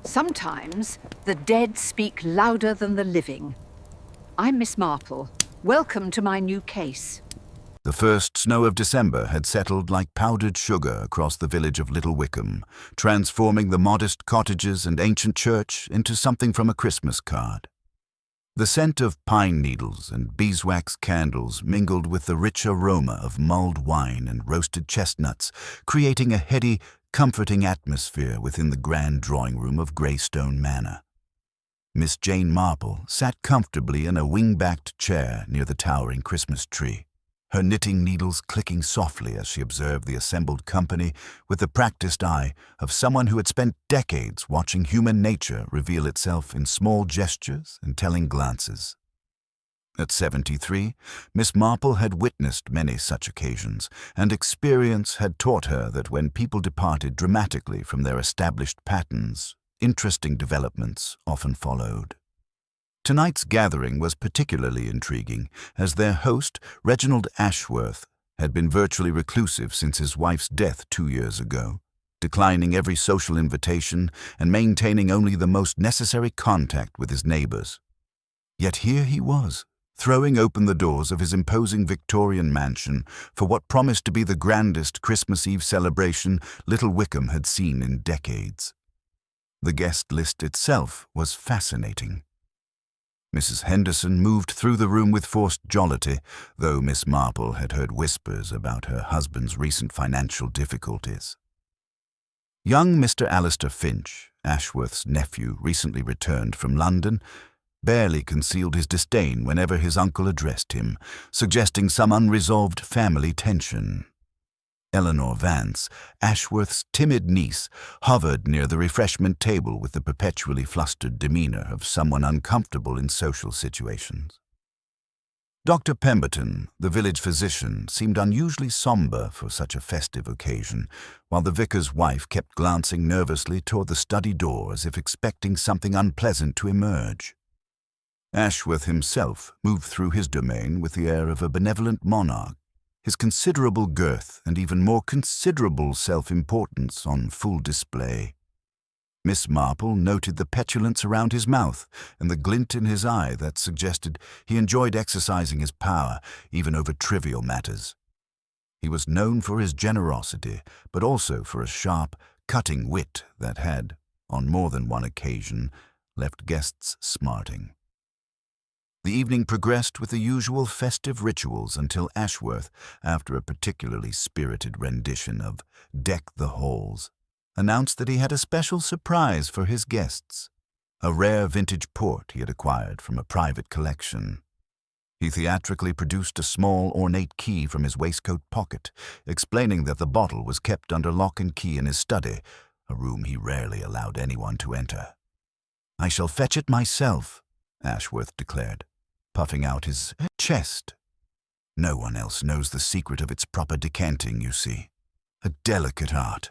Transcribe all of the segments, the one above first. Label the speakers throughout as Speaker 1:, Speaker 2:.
Speaker 1: Sometimes the dead speak louder than the living. I'm Miss Marple. Welcome to my new case.
Speaker 2: The first snow of December had settled like powdered sugar across the village of Little Wickham, transforming the modest cottages and ancient church into something from a Christmas card. The scent of pine needles and beeswax candles mingled with the rich aroma of mulled wine and roasted chestnuts, creating a heady, comforting atmosphere within the grand drawing-room of Greystone Manor. Miss Jane Marple sat comfortably in a wing-backed chair near the towering Christmas tree, her knitting needles clicking softly as she observed the assembled company with the practiced eye of someone who had spent decades watching human nature reveal itself in small gestures and telling glances. At 73, Miss Marple had witnessed many such occasions, and experience had taught her that when people departed dramatically from their established patterns, interesting developments often followed. Tonight's gathering was particularly intriguing, as their host, Reginald Ashworth, had been virtually reclusive since his wife's death 2 years ago, declining every social invitation and maintaining only the most necessary contact with his neighbors. Yet here he was, throwing open the doors of his imposing Victorian mansion for what promised to be the grandest Christmas Eve celebration Little Wickham had seen in decades. The guest list itself was fascinating. Mrs. Henderson moved through the room with forced jollity, though Miss Marple had heard whispers about her husband's recent financial difficulties. Young Mr. Alistair Finch, Ashworth's nephew recently returned from London, barely concealed his disdain whenever his uncle addressed him, suggesting some unresolved family tension. Eleanor Vance, Ashworth's timid niece, hovered near the refreshment table with the perpetually flustered demeanor of someone uncomfortable in social situations. Dr. Pemberton, the village physician, seemed unusually somber for such a festive occasion, while the vicar's wife kept glancing nervously toward the study door as if expecting something unpleasant to emerge. Ashworth himself moved through his domain with the air of a benevolent monarch, his considerable girth and even more considerable self-importance on full display. Miss Marple noted the petulance around his mouth and the glint in his eye that suggested he enjoyed exercising his power even over trivial matters. He was known for his generosity, but also for a sharp, cutting wit that had, on more than one occasion, left guests smarting. The evening progressed with the usual festive rituals until Ashworth, after a particularly spirited rendition of "Deck the Halls," announced that he had a special surprise for his guests, a rare vintage port he had acquired from a private collection. He theatrically produced a small, ornate key from his waistcoat pocket, explaining that the bottle was kept under lock and key in his study, a room he rarely allowed anyone to enter. "I shall fetch it myself," Ashworth declared, puffing out his chest. "No one else knows the secret of its proper decanting, you see. A delicate art."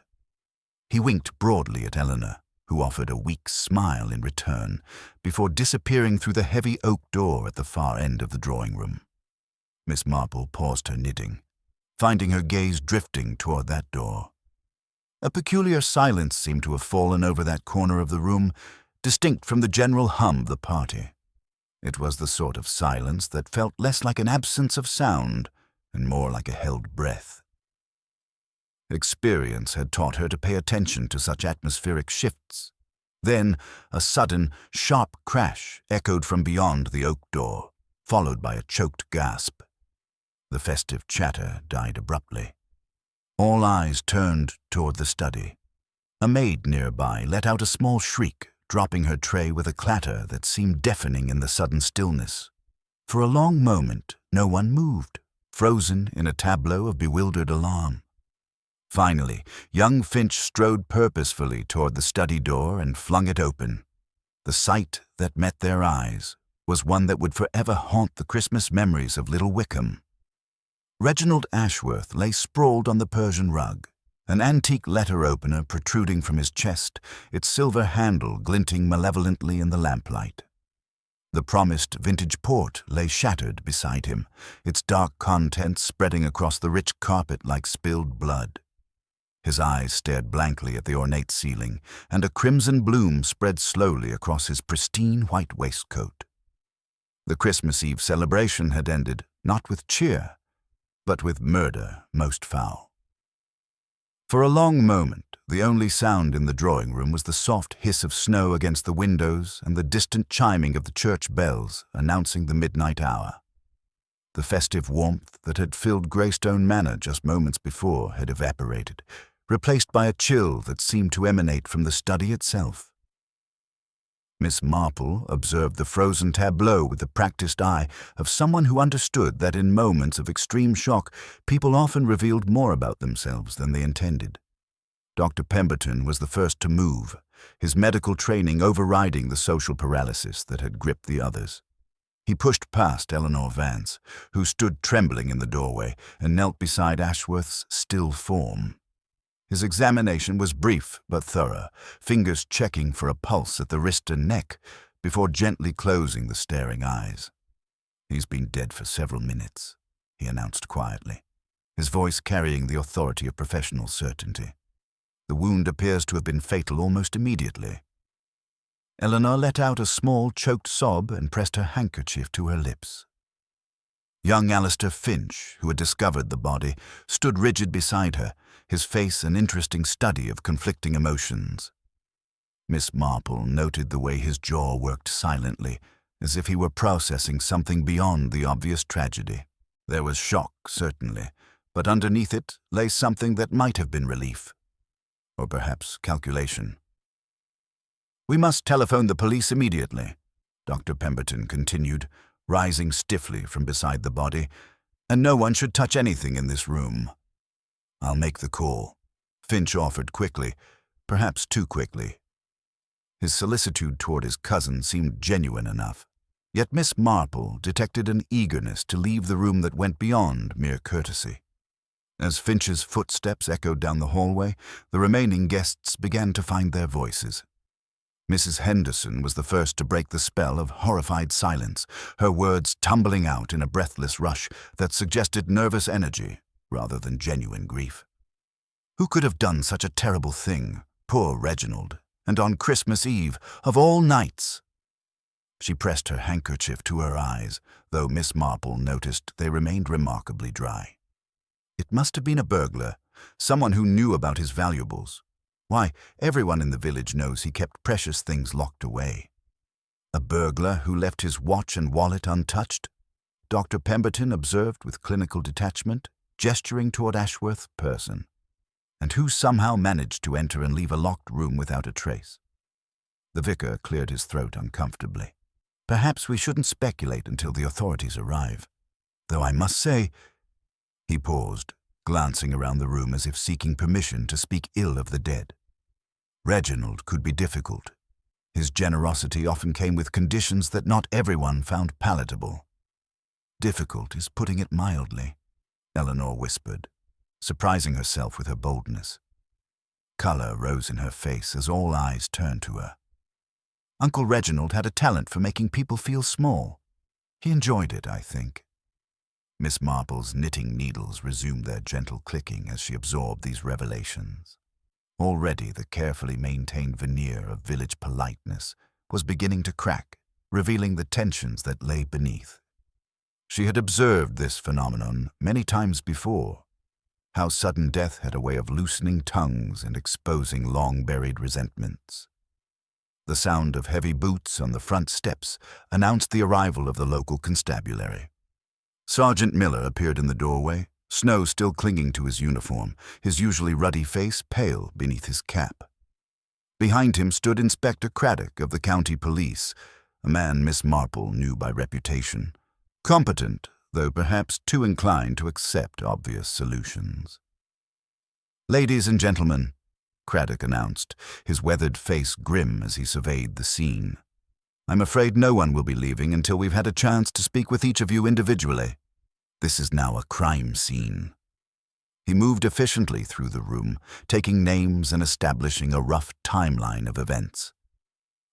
Speaker 2: He winked broadly at Eleanor, who offered a weak smile in return, before disappearing through the heavy oak door at the far end of the drawing-room. Miss Marple paused her knitting, finding her gaze drifting toward that door. A peculiar silence seemed to have fallen over that corner of the room, distinct from the general hum of the party. It was the sort of silence that felt less like an absence of sound and more like a held breath. Experience had taught her to pay attention to such atmospheric shifts. Then a sudden, sharp crash echoed from beyond the oak door, followed by a choked gasp. The festive chatter died abruptly. All eyes turned toward the study. A maid nearby let out a small shriek, dropping her tray with a clatter that seemed deafening in the sudden stillness. For a long moment, no one moved, frozen in a tableau of bewildered alarm. Finally, young Finch strode purposefully toward the study door and flung it open. The sight that met their eyes was one that would forever haunt the Christmas memories of Little Wickham. Reginald Ashworth lay sprawled on the Persian rug, an antique letter opener protruding from his chest, its silver handle glinting malevolently in the lamplight. The promised vintage port lay shattered beside him, its dark contents spreading across the rich carpet like spilled blood. His eyes stared blankly at the ornate ceiling, and a crimson bloom spread slowly across his pristine white waistcoat. The Christmas Eve celebration had ended, not with cheer, but with murder most foul. For a long moment, the only sound in the drawing room was the soft hiss of snow against the windows and the distant chiming of the church bells announcing the midnight hour. The festive warmth that had filled Greystone Manor just moments before had evaporated, replaced by a chill that seemed to emanate from the study itself. Miss Marple observed the frozen tableau with the practiced eye of someone who understood that in moments of extreme shock, people often revealed more about themselves than they intended. Dr. Pemberton was the first to move, his medical training overriding the social paralysis that had gripped the others. He pushed past Eleanor Vance, who stood trembling in the doorway, and knelt beside Ashworth's still form. His examination was brief but thorough, fingers checking for a pulse at the wrist and neck before gently closing the staring eyes. "He's been dead for several minutes," he announced quietly, his voice carrying the authority of professional certainty. "The wound appears to have been fatal almost immediately." Eleanor let out a small, choked sob and pressed her handkerchief to her lips. Young Alistair Finch, who had discovered the body, stood rigid beside her, his face an interesting study of conflicting emotions. Miss Marple noted the way his jaw worked silently, as if he were processing something beyond the obvious tragedy. There was shock, certainly, but underneath it lay something that might have been relief. Or perhaps calculation. "We must telephone the police immediately," Dr. Pemberton continued, rising stiffly from beside the body, "and no one should touch anything in this room." "I'll make the call," Finch offered quickly, perhaps too quickly. His solicitude toward his cousin seemed genuine enough, yet Miss Marple detected an eagerness to leave the room that went beyond mere courtesy. As Finch's footsteps echoed down the hallway, the remaining guests began to find their voices. Mrs. Henderson was the first to break the spell of horrified silence, her words tumbling out in a breathless rush that suggested nervous energy rather than genuine grief. Who could have done such a terrible thing? Poor Reginald, and on Christmas Eve, of all nights! She pressed her handkerchief to her eyes, though Miss Marple noticed they remained remarkably dry. It must have been a burglar, someone who knew about his valuables. Why, everyone in the village knows he kept precious things locked away. A burglar who left his watch and wallet untouched? Dr. Pemberton observed with clinical detachment, gesturing toward Ashworth's person. And who somehow managed to enter and leave a locked room without a trace? The vicar cleared his throat uncomfortably. "Perhaps we shouldn't speculate until the authorities arrive. Though I must say—" He paused, glancing around the room as if seeking permission to speak ill of the dead. Reginald could be difficult. His generosity often came with conditions that not everyone found palatable. "Difficult is putting it mildly," Eleanor whispered, surprising herself with her boldness. Color rose in her face as all eyes turned to her. Uncle Reginald had a talent for making people feel small. He enjoyed it, I think. Miss Marple's knitting needles resumed their gentle clicking as she absorbed these revelations. Already the carefully maintained veneer of village politeness was beginning to crack, revealing the tensions that lay beneath. She had observed this phenomenon many times before, how sudden death had a way of loosening tongues and exposing long-buried resentments. The sound of heavy boots on the front steps announced the arrival of the local constabulary. Sergeant Miller appeared in the doorway, snow still clinging to his uniform, his usually ruddy face pale beneath his cap. Behind him stood Inspector Craddock of the county police, a man Miss Marple knew by reputation, competent, though perhaps too inclined to accept obvious solutions. "Ladies and gentlemen," Craddock announced, his weathered face grim as he surveyed the scene. "I'm afraid no one will be leaving until we've had a chance to speak with each of you individually. This is now a crime scene." He moved efficiently through the room, taking names and establishing a rough timeline of events.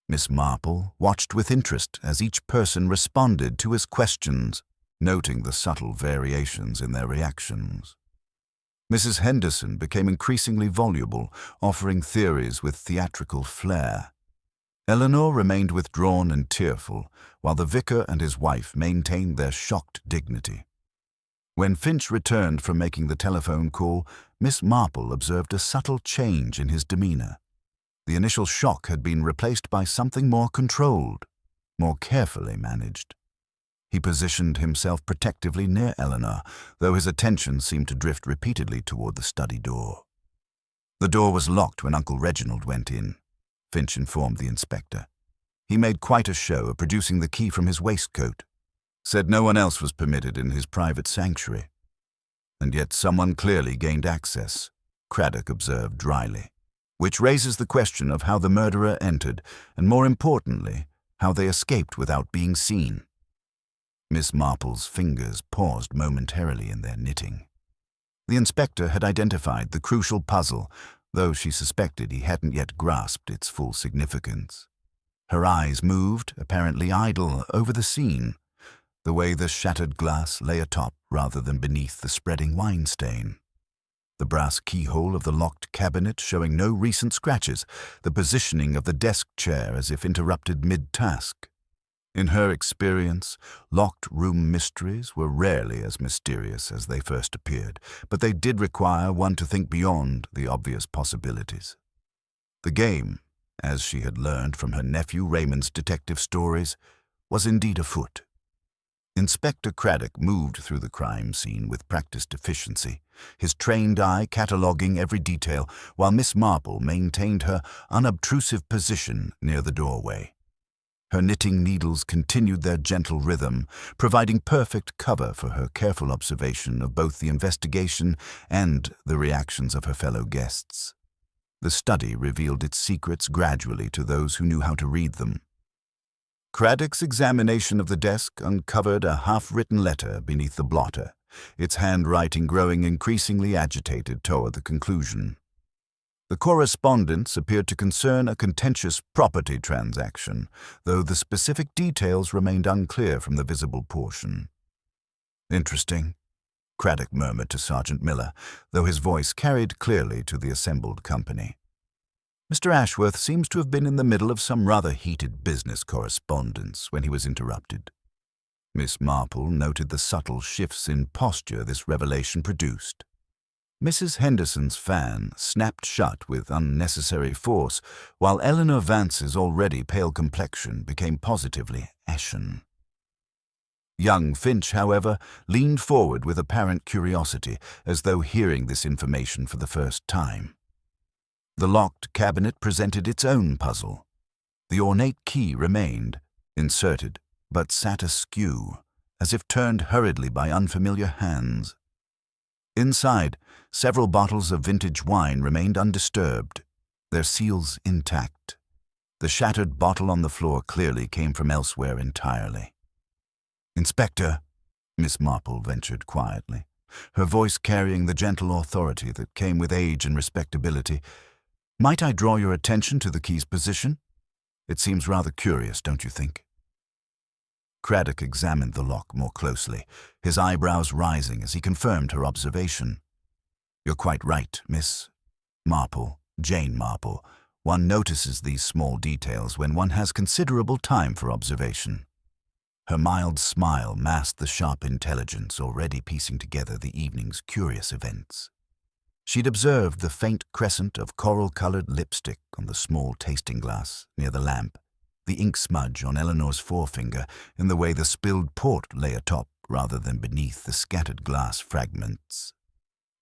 Speaker 2: Miss Marple watched with interest as each person responded to his questions, noting the subtle variations in their reactions. Mrs. Henderson became increasingly voluble, offering theories with theatrical flair. Eleanor remained withdrawn and tearful, while the vicar and his wife maintained their shocked dignity. When Finch returned from making the telephone call, Miss Marple observed a subtle change in his demeanour. The initial shock had been replaced by something more controlled, more carefully managed. He positioned himself protectively near Eleanor, though his attention seemed to drift repeatedly toward the study door. The door was locked when Uncle Reginald went in, Finch informed the inspector. He made quite a show of producing the key from his waistcoat, said no one else was permitted in his private sanctuary. And yet someone clearly gained access, Craddock observed dryly, which raises the question of how the murderer entered, and more importantly, how they escaped without being seen. Miss Marple's fingers paused momentarily in their knitting. The inspector had identified the crucial puzzle, though she suspected he hadn't yet grasped its full significance. Her eyes moved, apparently idle, over the scene, the way the shattered glass lay atop rather than beneath the spreading wine stain. The brass keyhole of the locked cabinet showing no recent scratches, the positioning of the desk chair as if interrupted mid-task. In her experience, locked room mysteries were rarely as mysterious as they first appeared, but they did require one to think beyond the obvious possibilities. The game, as she had learned from her nephew Raymond's detective stories, was indeed afoot. Inspector Craddock moved through the crime scene with practiced efficiency, his trained eye cataloguing every detail, while Miss Marple maintained her unobtrusive position near the doorway. Her knitting needles continued their gentle rhythm, providing perfect cover for her careful observation of both the investigation and the reactions of her fellow guests. The study revealed its secrets gradually to those who knew how to read them. Craddock's examination of the desk uncovered a half-written letter beneath the blotter, its handwriting growing increasingly agitated toward the conclusion. The correspondence appeared to concern a contentious property transaction, though the specific details remained unclear from the visible portion. "Interesting," Craddock murmured to Sergeant Miller, though his voice carried clearly to the assembled company. Mr. Ashworth seems to have been in the middle of some rather heated business correspondence when he was interrupted. Miss Marple noted the subtle shifts in posture this revelation produced. Mrs. Henderson's fan snapped shut with unnecessary force, while Eleanor Vance's already pale complexion became positively ashen. Young Finch, however, leaned forward with apparent curiosity, as though hearing this information for the first time. The locked cabinet presented its own puzzle. The ornate key remained, inserted, but sat askew, as if turned hurriedly by unfamiliar hands. Inside, several bottles of vintage wine remained undisturbed, their seals intact. The shattered bottle on the floor clearly came from elsewhere entirely. "Inspector," Miss Marple ventured quietly, her voice carrying the gentle authority that came with age and respectability, "might I draw your attention to the key's position? It seems rather curious, don't you think?" Craddock examined the lock more closely, his eyebrows rising as he confirmed her observation. "You're quite right, Miss Marple, Jane Marple. One notices these small details when one has considerable time for observation." Her mild smile masked the sharp intelligence already piecing together the evening's curious events. She'd observed the faint crescent of coral-colored lipstick on the small tasting glass near the lamp, the ink smudge on Eleanor's forefinger, in the way the spilled port lay atop rather than beneath the scattered glass fragments.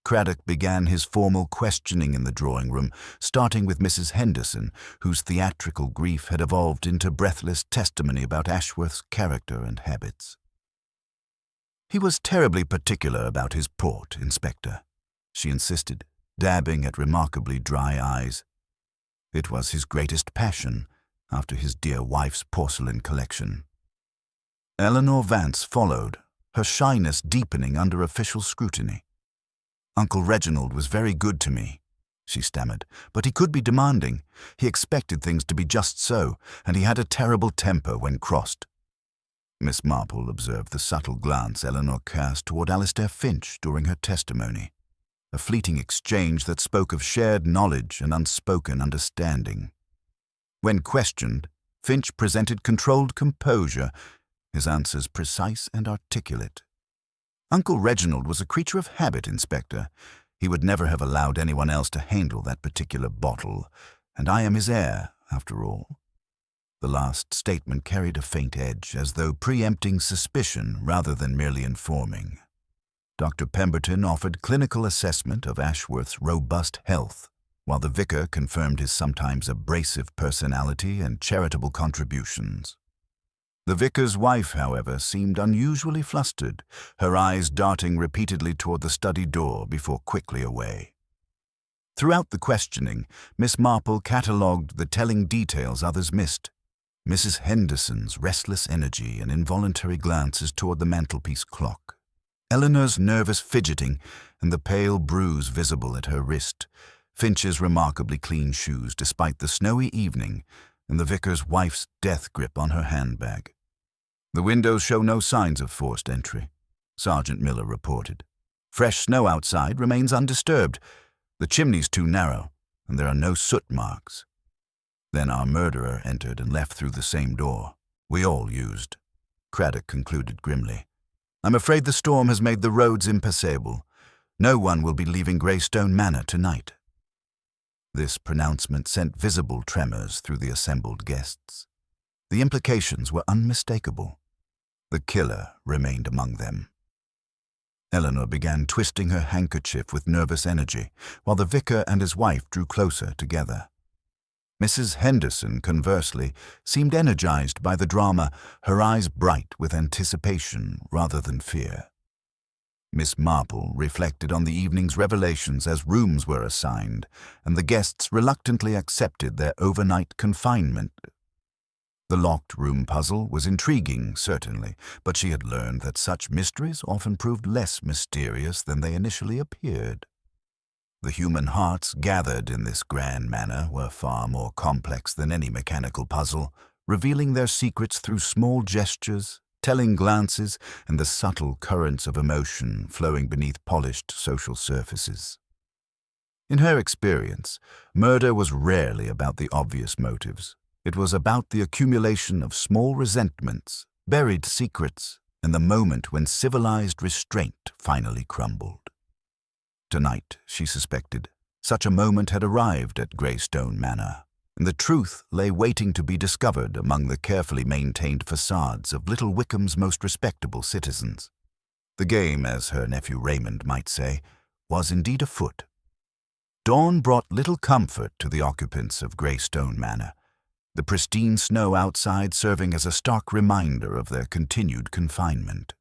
Speaker 2: Craddock began his formal questioning in the drawing room, starting with Mrs. Henderson, whose theatrical grief had evolved into breathless testimony about Ashworth's character and habits. "He was terribly particular about his port, Inspector," she insisted, dabbing at remarkably dry eyes. "It was his greatest passion, after his dear wife's porcelain collection." Eleanor Vance followed, her shyness deepening under official scrutiny. "Uncle Reginald was very good to me," she stammered, "but he could be demanding. He expected things to be just so, and he had a terrible temper when crossed." Miss Marple observed the subtle glance Eleanor cast toward Alistair Finch during her testimony. a fleeting exchange that spoke of shared knowledge and unspoken understanding. When questioned, Finch presented controlled composure, his answers precise and articulate. Uncle Reginald was a creature of habit, Inspector. He would never have allowed anyone else to handle that particular bottle, and I am his heir, after all. The last statement carried a faint edge, as though preempting suspicion rather than merely informing. Dr. Pemberton offered clinical assessment of Ashworth's robust health, while the vicar confirmed his sometimes abrasive personality and charitable contributions. The vicar's wife, however, seemed unusually flustered, her eyes darting repeatedly toward the study door before quickly away. Throughout the questioning, Miss Marple catalogued the telling details others missed. Mrs. Henderson's restless energy and involuntary glances toward the mantelpiece clock, Eleanor's nervous fidgeting and the pale bruise visible at her wrist, Finch's remarkably clean shoes despite the snowy evening, and the vicar's wife's death grip on her handbag. The windows show no signs of forced entry, Sergeant Miller reported. Fresh snow outside remains undisturbed. The chimney's too narrow, and there are no soot marks. Then our murderer entered and left through the same door. We all used, Craddock concluded grimly. I'm afraid the storm has made the roads impassable. No one will be leaving Greystone Manor tonight. This pronouncement sent visible tremors through the assembled guests. The implications were unmistakable. The killer remained among them. Eleanor began twisting her handkerchief with nervous energy, while the vicar and his wife drew closer together. Mrs. Henderson, conversely, seemed energized by the drama, her eyes bright with anticipation rather than fear. Miss Marple reflected on the evening's revelations as rooms were assigned, and the guests reluctantly accepted their overnight confinement. The locked room puzzle was intriguing, certainly, but she had learned that such mysteries often proved less mysterious than they initially appeared. The human hearts gathered in this grand manor were far more complex than any mechanical puzzle, revealing their secrets through small gestures, telling glances, and the subtle currents of emotion flowing beneath polished social surfaces. In her experience, murder was rarely about the obvious motives. It was about the accumulation of small resentments, buried secrets, and the moment when civilized restraint finally crumbled. Tonight, she suspected, such a moment had arrived at Greystone Manor, and the truth lay waiting to be discovered among the carefully maintained facades of Little Wycombe's most respectable citizens. The game, as her nephew Raymond might say, was indeed afoot. Dawn brought little comfort to the occupants of Greystone Manor, the pristine snow outside serving as a stark reminder of their continued confinement.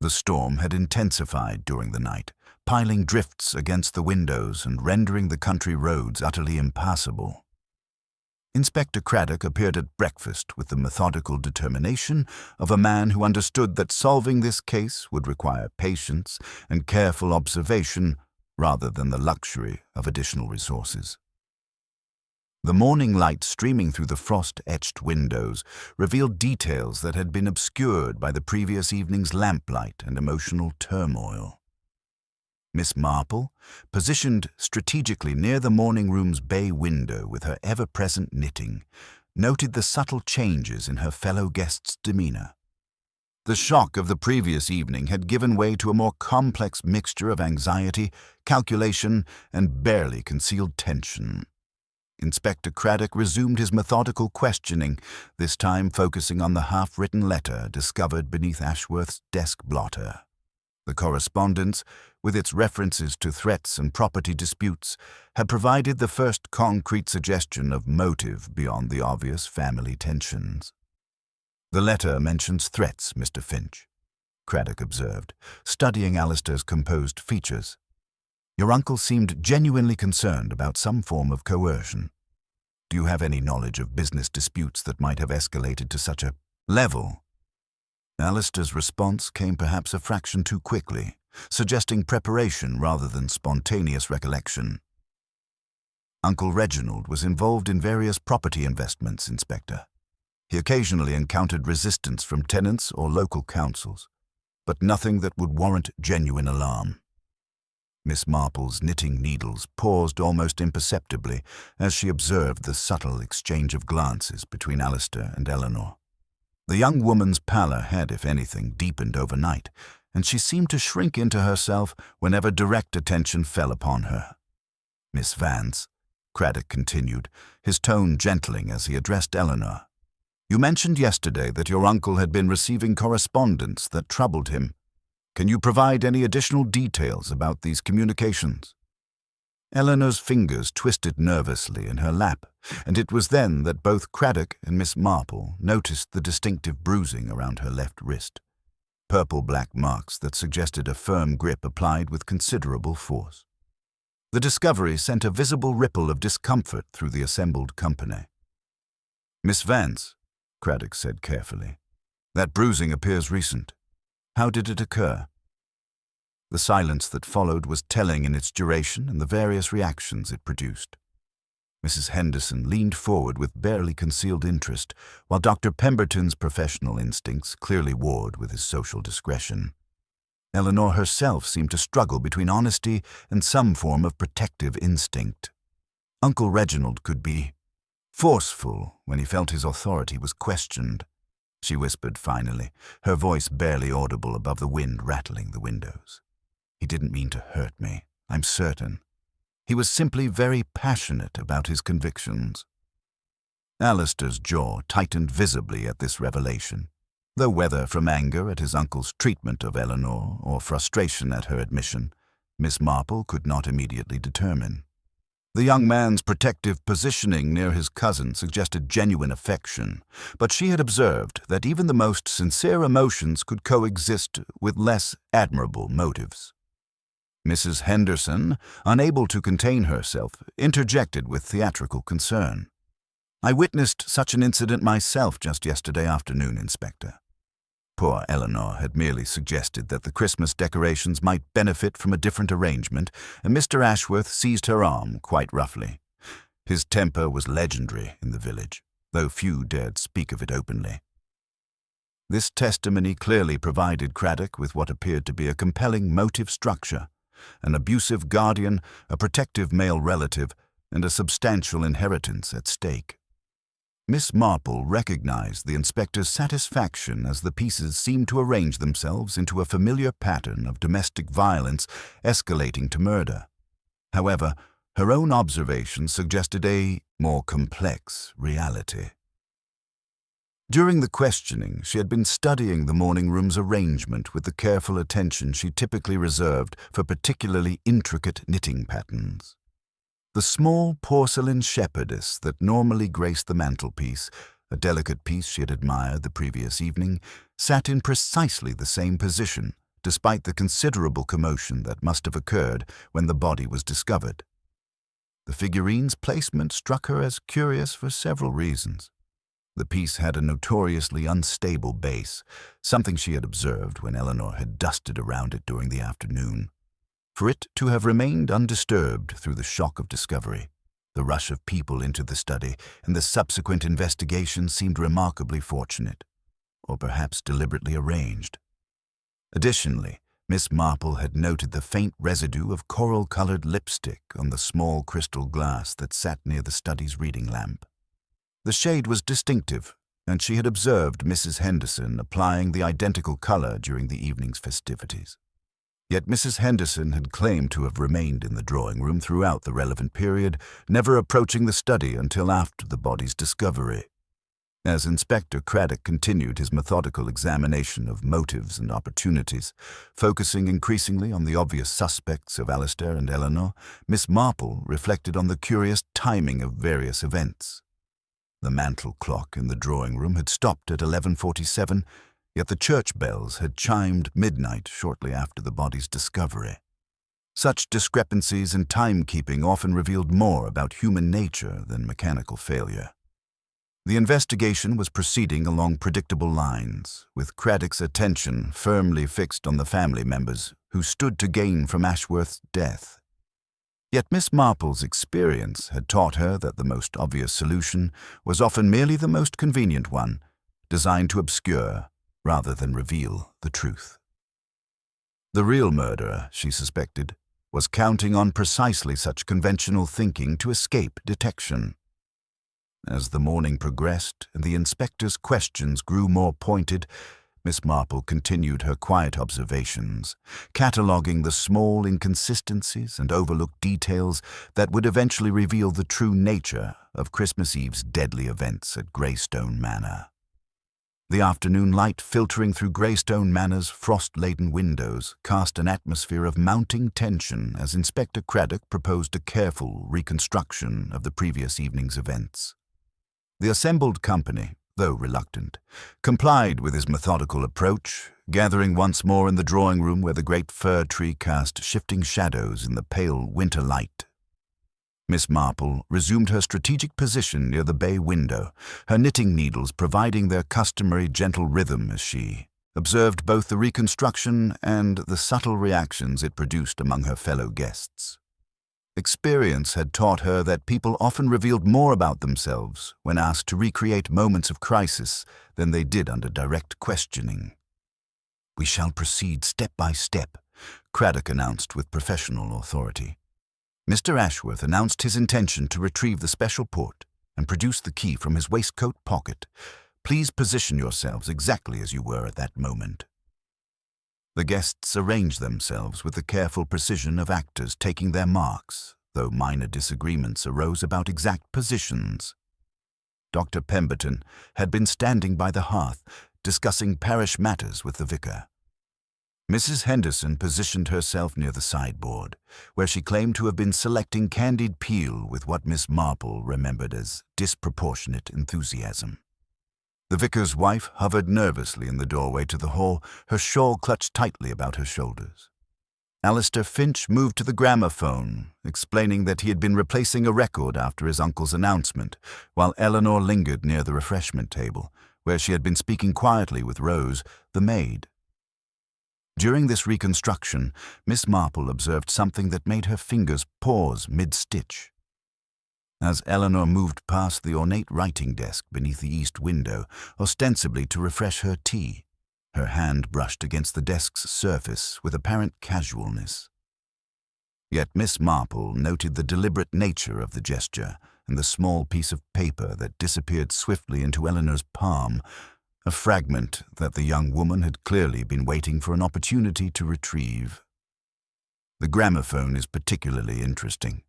Speaker 2: The storm had intensified during the night, piling drifts against the windows and rendering the country roads utterly impassable. Inspector Craddock appeared at breakfast with the methodical determination of a man who understood that solving this case would require patience and careful observation rather than the luxury of additional resources. The morning light streaming through the frost-etched windows revealed details that had been obscured by the previous evening's lamplight and emotional turmoil. Miss Marple, positioned strategically near the morning room's bay window with her ever-present knitting, noted the subtle changes in her fellow guest's demeanor. The shock of the previous evening had given way to a more complex mixture of anxiety, calculation, and barely concealed tension. Inspector Craddock resumed his methodical questioning, this time focusing on the half-written letter discovered beneath Ashworth's desk blotter. The correspondence, with its references to threats and property disputes, had provided the first concrete suggestion of motive beyond the obvious family tensions. "The letter mentions threats, Mr. Finch," Craddock observed, studying Alistair's composed features. "Your uncle seemed genuinely concerned about some form of coercion. Do you have any knowledge of business disputes that might have escalated to such a level?" Alistair's response came perhaps a fraction too quickly, suggesting preparation rather than spontaneous recollection. "Uncle Reginald was involved in various property investments, Inspector. He occasionally encountered resistance from tenants or local councils, but nothing that would warrant genuine alarm." Miss Marple's knitting needles paused almost imperceptibly as she observed the subtle exchange of glances between Alistair and Eleanor. The young woman's pallor had, if anything, deepened overnight, and she seemed to shrink into herself whenever direct attention fell upon her. "Miss Vance," Craddock continued, his tone gentling as he addressed Eleanor, "you mentioned yesterday that your uncle had been receiving correspondence that troubled him. Can you provide any additional details about these communications?" Eleanor's fingers twisted nervously in her lap, and it was then that both Craddock and Miss Marple noticed the distinctive bruising around her left wrist, purple-black marks that suggested a firm grip applied with considerable force. The discovery sent a visible ripple of discomfort through the assembled company. "Miss Vance," Craddock said carefully, "that bruising appears recent. How did it occur?" The silence that followed was telling in its duration and the various reactions it produced. Mrs. Henderson leaned forward with barely concealed interest, while Dr. Pemberton's professional instincts clearly warred with his social discretion. Eleanor herself seemed to struggle between honesty and some form of protective instinct. Uncle Reginald could be forceful when he felt his authority was questioned, she whispered finally, her voice barely audible above the wind rattling the windows. "He didn't mean to hurt me, I'm certain. He was simply very passionate about his convictions." Alistair's jaw tightened visibly at this revelation, though whether from anger at his uncle's treatment of Eleanor or frustration at her admission, Miss Marple could not immediately determine. The young man's protective positioning near his cousin suggested genuine affection, but she had observed that even the most sincere emotions could coexist with less admirable motives. Mrs. Henderson, unable to contain herself, interjected with theatrical concern. "I witnessed such an incident myself just yesterday afternoon, Inspector." Poor Eleanor had merely suggested that the Christmas decorations might benefit from a different arrangement, and Mr. Ashworth seized her arm quite roughly. His temper was legendary in the village, though few dared speak of it openly. This testimony clearly provided Craddock with what appeared to be a compelling motive structure: an abusive guardian, a protective male relative, and a substantial inheritance at stake. Miss Marple recognized the inspector's satisfaction as the pieces seemed to arrange themselves into a familiar pattern of domestic violence escalating to murder. However, her own observations suggested a more complex reality. During the questioning, she had been studying the morning room's arrangement with the careful attention she typically reserved for particularly intricate knitting patterns. The small porcelain shepherdess that normally graced the mantelpiece, a delicate piece she had admired the previous evening, sat in precisely the same position, despite the considerable commotion that must have occurred when the body was discovered. The figurine's placement struck her as curious for several reasons. The piece had a notoriously unstable base, something she had observed when Eleanor had dusted around it during the afternoon. For it to have remained undisturbed through the shock of discovery, the rush of people into the study, and the subsequent investigation seemed remarkably fortunate, or perhaps deliberately arranged. Additionally, Miss Marple had noted the faint residue of coral-colored lipstick on the small crystal glass that sat near the study's reading lamp. The shade was distinctive, and she had observed Mrs. Henderson applying the identical color during the evening's festivities. Yet Mrs. Henderson had claimed to have remained in the drawing room throughout the relevant period, never approaching the study until after the body's discovery. As Inspector Craddock continued his methodical examination of motives and opportunities, focusing increasingly on the obvious suspects of Alistair and Eleanor, Miss Marple reflected on the curious timing of various events. The mantel clock in the drawing room had stopped at 11:47, yet the church bells had chimed midnight shortly after the body's discovery. Such discrepancies in timekeeping often revealed more about human nature than mechanical failure. The investigation was proceeding along predictable lines, with Craddock's attention firmly fixed on the family members who stood to gain from Ashworth's death. Yet Miss Marple's experience had taught her that the most obvious solution was often merely the most convenient one, designed to obscure rather than reveal the truth. The real murderer, she suspected, was counting on precisely such conventional thinking to escape detection. As the morning progressed and the inspector's questions grew more pointed, Miss Marple continued her quiet observations, cataloguing the small inconsistencies and overlooked details that would eventually reveal the true nature of Christmas Eve's deadly events at Greystone Manor. The afternoon light filtering through Greystone Manor's frost-laden windows cast an atmosphere of mounting tension as Inspector Craddock proposed a careful reconstruction of the previous evening's events. The assembled company, though reluctant, complied with his methodical approach, gathering once more in the drawing-room where the great fir tree cast shifting shadows in the pale winter light. Miss Marple resumed her strategic position near the bay window, her knitting needles providing their customary gentle rhythm as she observed both the reconstruction and the subtle reactions it produced among her fellow guests. Experience had taught her that people often revealed more about themselves when asked to recreate moments of crisis than they did under direct questioning. "We shall proceed step by step," Craddock announced with professional authority. Mr. Ashworth announced his intention to retrieve the special port and produce the key from his waistcoat pocket. "Please position yourselves exactly as you were at that moment." The guests arranged themselves with the careful precision of actors taking their marks, though minor disagreements arose about exact positions. Dr. Pemberton had been standing by the hearth, discussing parish matters with the vicar. Mrs. Henderson positioned herself near the sideboard, where she claimed to have been selecting candied peel with what Miss Marple remembered as disproportionate enthusiasm. The vicar's wife hovered nervously in the doorway to the hall, her shawl clutched tightly about her shoulders. Alistair Finch moved to the gramophone, explaining that he had been replacing a record after his uncle's announcement, while Eleanor lingered near the refreshment table, where she had been speaking quietly with Rose, the maid. During this reconstruction, Miss Marple observed something that made her fingers pause mid-stitch. As Eleanor moved past the ornate writing desk beneath the east window, ostensibly to refresh her tea, her hand brushed against the desk's surface with apparent casualness. Yet Miss Marple noted the deliberate nature of the gesture and the small piece of paper that disappeared swiftly into Eleanor's palm, a fragment that the young woman had clearly been waiting for an opportunity to retrieve. "The gramophone is particularly interesting,"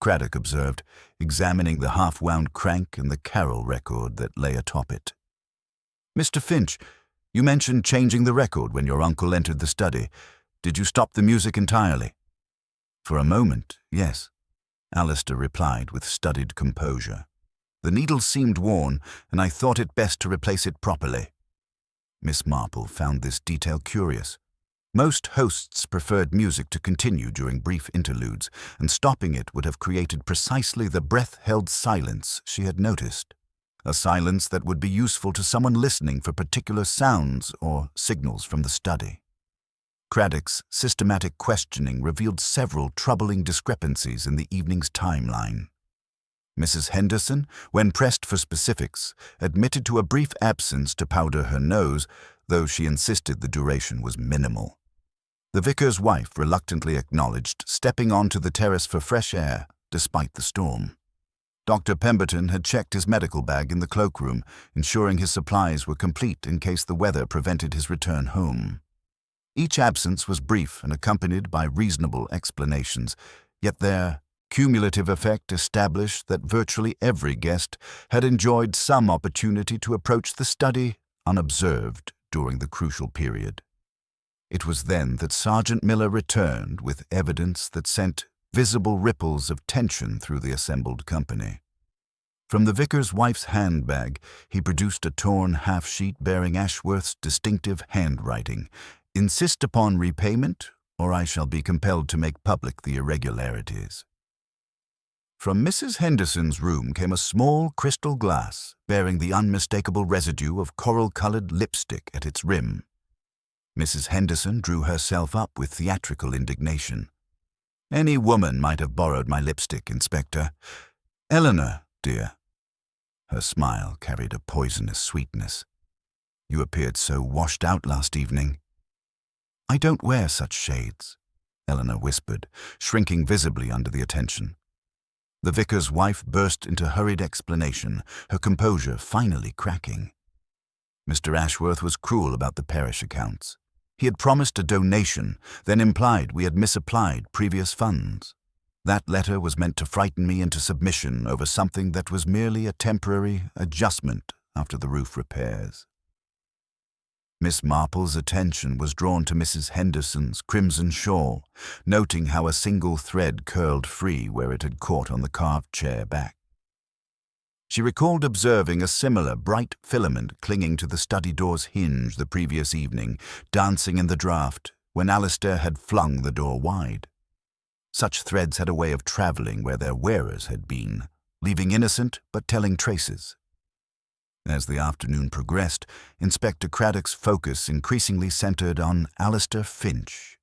Speaker 2: Craddock observed, examining the half-wound crank and the carol record that lay atop it. "Mr. Finch, you mentioned changing the record when your uncle entered the study. Did you stop the music entirely?" "For a moment, yes," Alistair replied with studied composure. "The needle seemed worn, and I thought it best to replace it properly." Miss Marple found this detail curious. Most hosts preferred music to continue during brief interludes, and stopping it would have created precisely the breath-held silence she had noticed, a silence that would be useful to someone listening for particular sounds or signals from the study. Craddock's systematic questioning revealed several troubling discrepancies in the evening's timeline. Mrs. Henderson, when pressed for specifics, admitted to a brief absence to powder her nose, though she insisted the duration was minimal. The vicar's wife reluctantly acknowledged stepping onto the terrace for fresh air, despite the storm. Dr. Pemberton had checked his medical bag in the cloakroom, ensuring his supplies were complete in case the weather prevented his return home. Each absence was brief and accompanied by reasonable explanations, yet their cumulative effect established that virtually every guest had enjoyed some opportunity to approach the study unobserved during the crucial period. It was then that Sergeant Miller returned with evidence that sent visible ripples of tension through the assembled company. From the vicar's wife's handbag, he produced a torn half-sheet bearing Ashworth's distinctive handwriting. "Insist upon repayment, or I shall be compelled to make public the irregularities." From Mrs. Henderson's room came a small crystal glass bearing the unmistakable residue of coral-colored lipstick at its rim. Mrs. Henderson drew herself up with theatrical indignation. "Any woman might have borrowed my lipstick, Inspector. Eleanor, dear." Her smile carried a poisonous sweetness. "You appeared so washed out last evening." "I don't wear such shades." Eleanor whispered, shrinking visibly under the attention. The vicar's wife burst into hurried explanation, her composure finally cracking. Mr. Ashworth was cruel about the parish accounts. He had promised a donation, then implied we had misapplied previous funds. That letter was meant to frighten me into submission over something that was merely a temporary adjustment after the roof repairs. Miss Marple's attention was drawn to Mrs. Henderson's crimson shawl, noting how a single thread curled free where it had caught on the carved chair back. She recalled observing a similar bright filament clinging to the study door's hinge the previous evening, dancing in the draught, when Alistair had flung the door wide. Such threads had a way of travelling where their wearers had been, leaving innocent but telling traces. As the afternoon progressed, Inspector Craddock's focus increasingly centred on Alistair Finch.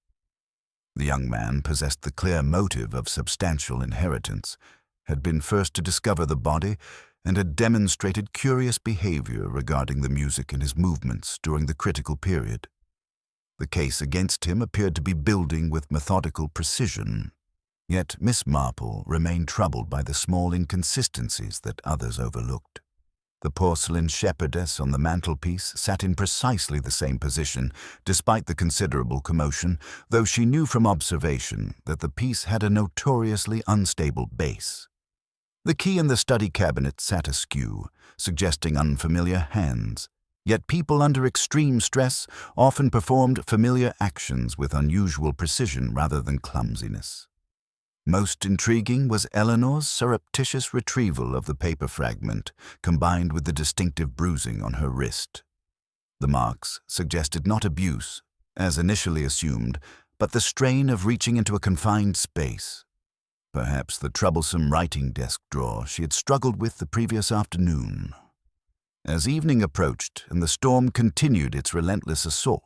Speaker 2: The young man possessed the clear motive of substantial inheritance, had been first to discover the body, and had demonstrated curious behaviour regarding the music and his movements during the critical period. The case against him appeared to be building with methodical precision, yet Miss Marple remained troubled by the small inconsistencies that others overlooked. The porcelain shepherdess on the mantelpiece sat in precisely the same position, despite the considerable commotion, though she knew from observation that the piece had a notoriously unstable base. The key in the study cabinet sat askew, suggesting unfamiliar hands, yet people under extreme stress often performed familiar actions with unusual precision rather than clumsiness. Most intriguing was Eleanor's surreptitious retrieval of the paper fragment, combined with the distinctive bruising on her wrist. The marks suggested not abuse, as initially assumed, but the strain of reaching into a confined space. Perhaps the troublesome writing desk drawer she had struggled with the previous afternoon. As evening approached and the storm continued its relentless assault,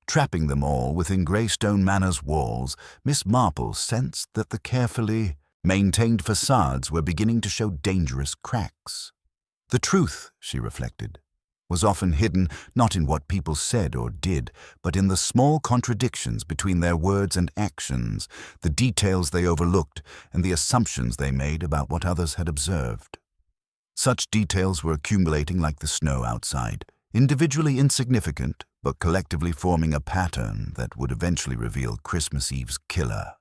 Speaker 2: trapping them all within Greystone Manor's walls, Miss Marple sensed that the carefully maintained facades were beginning to show dangerous cracks. The truth, she reflected, was often hidden not in what people said or did, but in the small contradictions between their words and actions, the details they overlooked, and the assumptions they made about what others had observed. Such details were accumulating like the snow outside, individually insignificant, but collectively forming a pattern that would eventually reveal Christmas Eve's killer.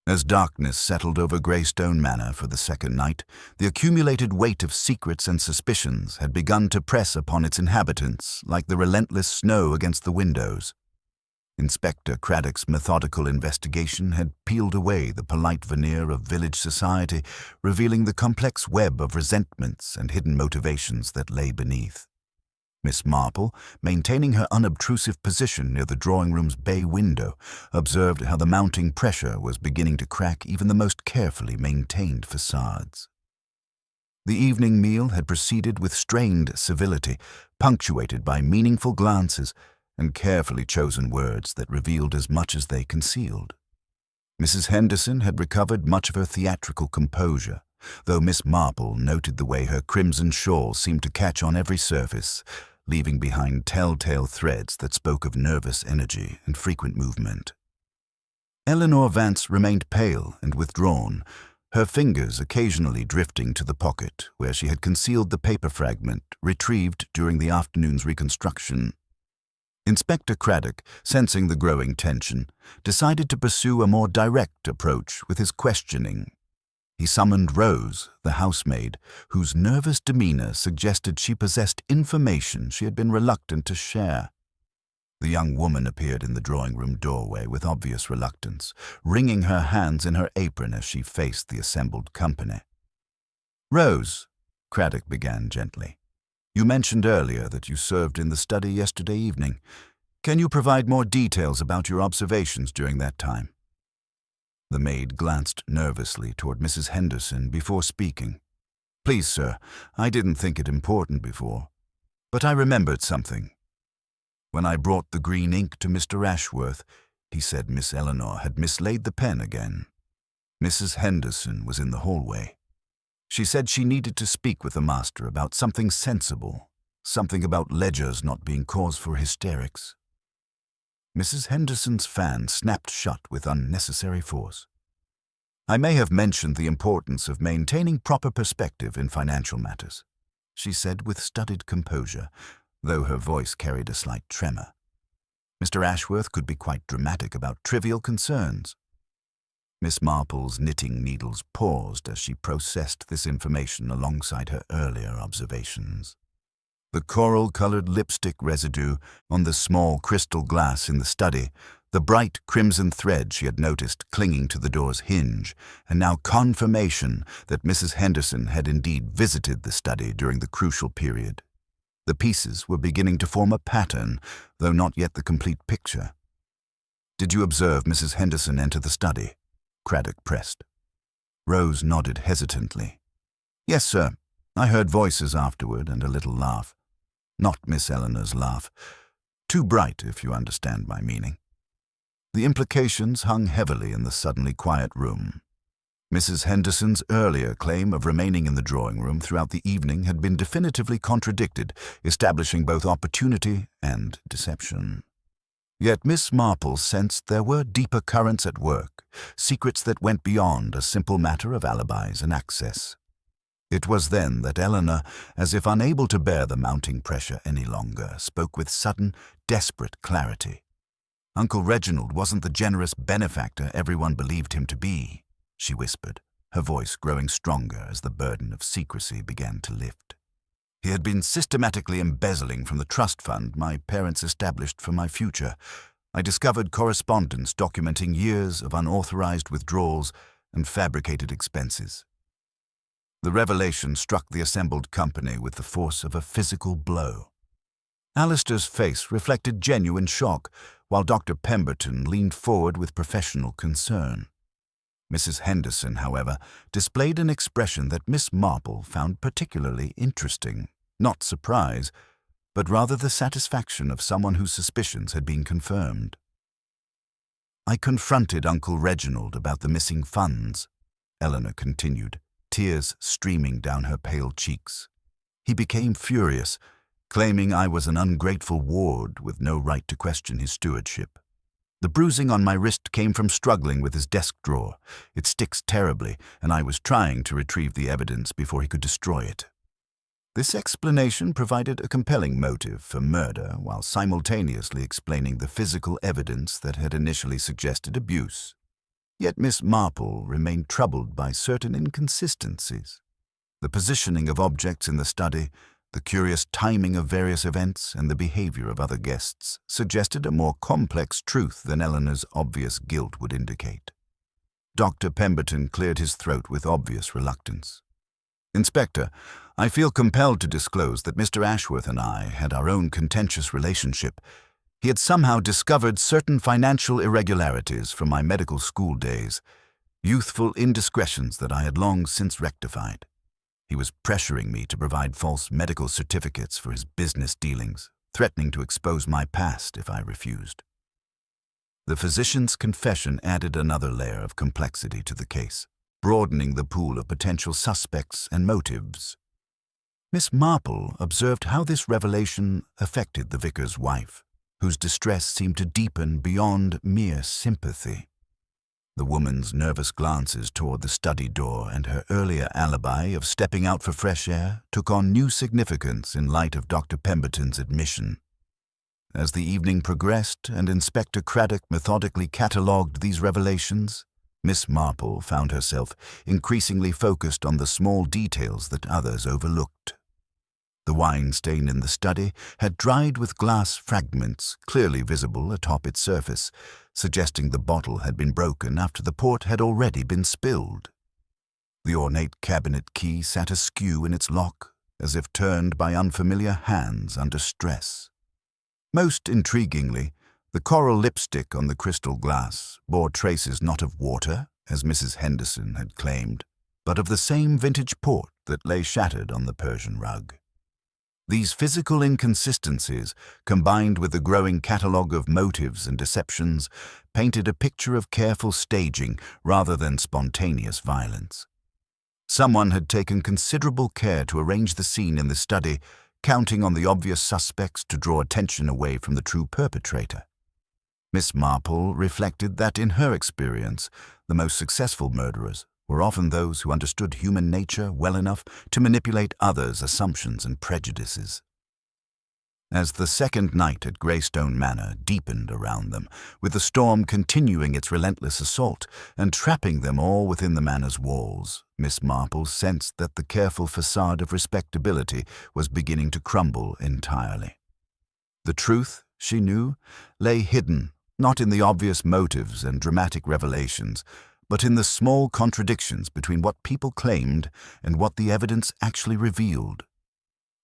Speaker 2: As darkness settled over Greystone Manor for the second night, the accumulated weight of secrets and suspicions had begun to press upon its inhabitants like the relentless snow against the windows. Inspector Craddock's methodical investigation had peeled away the polite veneer of village society, revealing the complex web of resentments and hidden motivations that lay beneath. Miss Marple, maintaining her unobtrusive position near the drawing-room's bay window, observed how the mounting pressure was beginning to crack even the most carefully maintained facades. The evening meal had proceeded with strained civility, punctuated by meaningful glances and carefully chosen words that revealed as much as they concealed. Mrs. Henderson had recovered much of her theatrical composure, though Miss Marple noted the way her crimson shawl seemed to catch on every surface, leaving behind telltale threads that spoke of nervous energy and frequent movement. Eleanor Vance remained pale and withdrawn, her fingers occasionally drifting to the pocket where she had concealed the paper fragment retrieved during the afternoon's reconstruction. Inspector Craddock, sensing the growing tension, decided to pursue a more direct approach with his questioning. He summoned Rose, the housemaid, whose nervous demeanour suggested she possessed information she had been reluctant to share. The young woman appeared in the drawing-room doorway with obvious reluctance, wringing her hands in her apron as she faced the assembled company. "Rose," Craddock began gently, "you mentioned earlier that you served in the study yesterday evening. Can you provide more details about your observations during that time?" The maid glanced nervously toward Mrs. Henderson before speaking. "Please, sir, I didn't think it important before, but I remembered something. When I brought the green ink to Mr. Ashworth, he said Miss Eleanor had mislaid the pen again. Mrs. Henderson was in the hallway. She said she needed to speak with the master about something sensible, something about ledgers not being cause for hysterics." Mrs. Henderson's fan snapped shut with unnecessary force. "I may have mentioned the importance of maintaining proper perspective in financial matters," she said with studied composure, though her voice carried a slight tremor. "Mr. Ashworth could be quite dramatic about trivial concerns." Miss Marple's knitting needles paused as she processed this information alongside her earlier observations. The coral-colored lipstick residue on the small crystal glass in the study, the bright crimson thread she had noticed clinging to the door's hinge, and now confirmation that Mrs. Henderson had indeed visited the study during the crucial period. The pieces were beginning to form a pattern, though not yet the complete picture. "Did you observe Mrs. Henderson enter the study?" Craddock pressed. Rose nodded hesitantly. "Yes, sir. I heard voices afterward and a little laugh. Not Miss Eleanor's laugh. Too bright, if you understand my meaning." The implications hung heavily in the suddenly quiet room. Mrs. Henderson's earlier claim of remaining in the drawing room throughout the evening had been definitively contradicted, establishing both opportunity and deception. Yet Miss Marple sensed there were deeper currents at work, secrets that went beyond a simple matter of alibis and access. It was then that Eleanor, as if unable to bear the mounting pressure any longer, spoke with sudden, desperate clarity. "Uncle Reginald wasn't the generous benefactor everyone believed him to be," she whispered, her voice growing stronger as the burden of secrecy began to lift. "He had been systematically embezzling from the trust fund my parents established for my future. I discovered correspondence documenting years of unauthorized withdrawals and fabricated expenses." The revelation struck the assembled company with the force of a physical blow. Alistair's face reflected genuine shock, while Dr. Pemberton leaned forward with professional concern. Mrs. Henderson, however, displayed an expression that Miss Marple found particularly interesting, not surprise, but rather the satisfaction of someone whose suspicions had been confirmed. "I confronted Uncle Reginald about the missing funds," Eleanor continued, tears streaming down her pale cheeks. "He became furious, claiming I was an ungrateful ward with no right to question his stewardship. The bruising on my wrist came from struggling with his desk drawer. It sticks terribly, and I was trying to retrieve the evidence before he could destroy it." This explanation provided a compelling motive for murder while simultaneously explaining the physical evidence that had initially suggested abuse. Yet Miss Marple remained troubled by certain inconsistencies. The positioning of objects in the study, the curious timing of various events, and the behavior of other guests suggested a more complex truth than Eleanor's obvious guilt would indicate. Dr. Pemberton cleared his throat with obvious reluctance. "Inspector, I feel compelled to disclose that Mr. Ashworth and I had our own contentious relationship. He had somehow discovered certain financial irregularities from my medical school days, youthful indiscretions that I had long since rectified. He was pressuring me to provide false medical certificates for his business dealings, threatening to expose my past if I refused." The physician's confession added another layer of complexity to the case, broadening the pool of potential suspects and motives. Miss Marple observed how this revelation affected the vicar's wife, whose distress seemed to deepen beyond mere sympathy. The woman's nervous glances toward the study door and her earlier alibi of stepping out for fresh air took on new significance in light of Dr. Pemberton's admission. As the evening progressed and Inspector Craddock methodically catalogued these revelations, Miss Marple found herself increasingly focused on the small details that others overlooked. The wine stain in the study had dried with glass fragments clearly visible atop its surface, suggesting the bottle had been broken after the port had already been spilled. The ornate cabinet key sat askew in its lock, as if turned by unfamiliar hands under stress. Most intriguingly, the coral lipstick on the crystal glass bore traces not of water, as Mrs. Henderson had claimed, but of the same vintage port that lay shattered on the Persian rug. These physical inconsistencies, combined with the growing catalogue of motives and deceptions, painted a picture of careful staging rather than spontaneous violence. Someone had taken considerable care to arrange the scene in the study, counting on the obvious suspects to draw attention away from the true perpetrator. Miss Marple reflected that in her experience, the most successful murderers were often those who understood human nature well enough to manipulate others' assumptions and prejudices. As the second night at Greystone Manor deepened around them, with the storm continuing its relentless assault and trapping them all within the manor's walls, Miss Marple sensed that the careful facade of respectability was beginning to crumble entirely. The truth, she knew, lay hidden not in the obvious motives and dramatic revelations, but in the small contradictions between what people claimed and what the evidence actually revealed.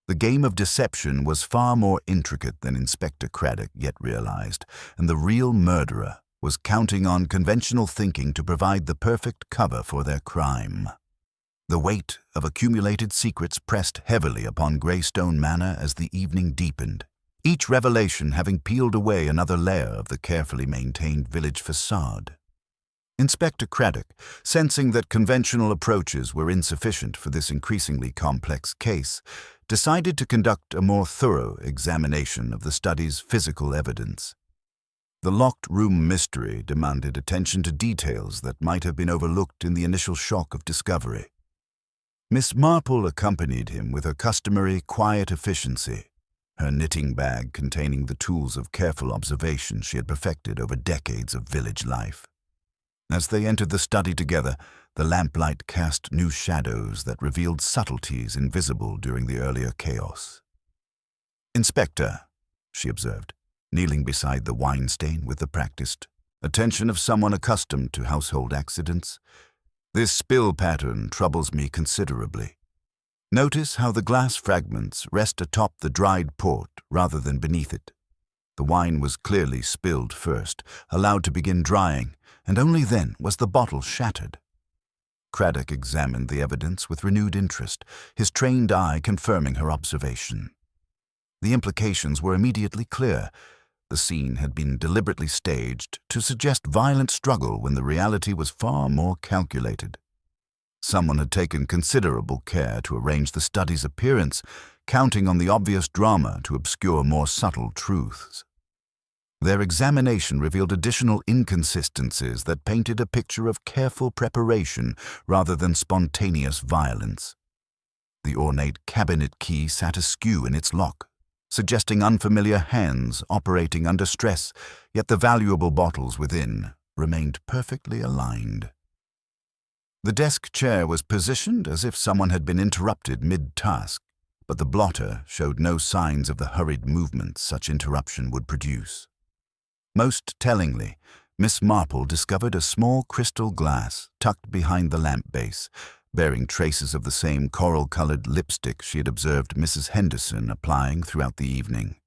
Speaker 2: The game of deception was far more intricate than Inspector Craddock yet realized, and the real murderer was counting on conventional thinking to provide the perfect cover for their crime. The weight of accumulated secrets pressed heavily upon Greystone Manor as the evening deepened, each revelation having peeled away another layer of the carefully maintained village facade. Inspector Craddock, sensing that conventional approaches were insufficient for this increasingly complex case, decided to conduct a more thorough examination of the study's physical evidence. The locked room mystery demanded attention to details that might have been overlooked in the initial shock of discovery. Miss Marple accompanied him with her customary quiet efficiency, her knitting bag containing the tools of careful observation she had perfected over decades of village life. As they entered the study together, the lamplight cast new shadows that revealed subtleties invisible during the earlier chaos. "Inspector," she observed, kneeling beside the wine stain with the practiced attention of someone accustomed to household accidents, "this spill pattern troubles me considerably. Notice how the glass fragments rest atop the dried port rather than beneath it. The wine was clearly spilled first, allowed to begin drying, and only then was the bottle shattered." Craddock examined the evidence with renewed interest, his trained eye confirming her observation. The implications were immediately clear. The scene had been deliberately staged to suggest violent struggle when the reality was far more calculated. Someone had taken considerable care to arrange the study's appearance, counting on the obvious drama to obscure more subtle truths. Their examination revealed additional inconsistencies that painted a picture of careful preparation rather than spontaneous violence. The ornate cabinet key sat askew in its lock, suggesting unfamiliar hands operating under stress, yet the valuable bottles within remained perfectly aligned. The desk chair was positioned as if someone had been interrupted mid-task, but the blotter showed no signs of the hurried movements such interruption would produce. Most tellingly, Miss Marple discovered a small crystal glass tucked behind the lamp base, bearing traces of the same coral-colored lipstick she had observed Mrs. Henderson applying throughout the evening.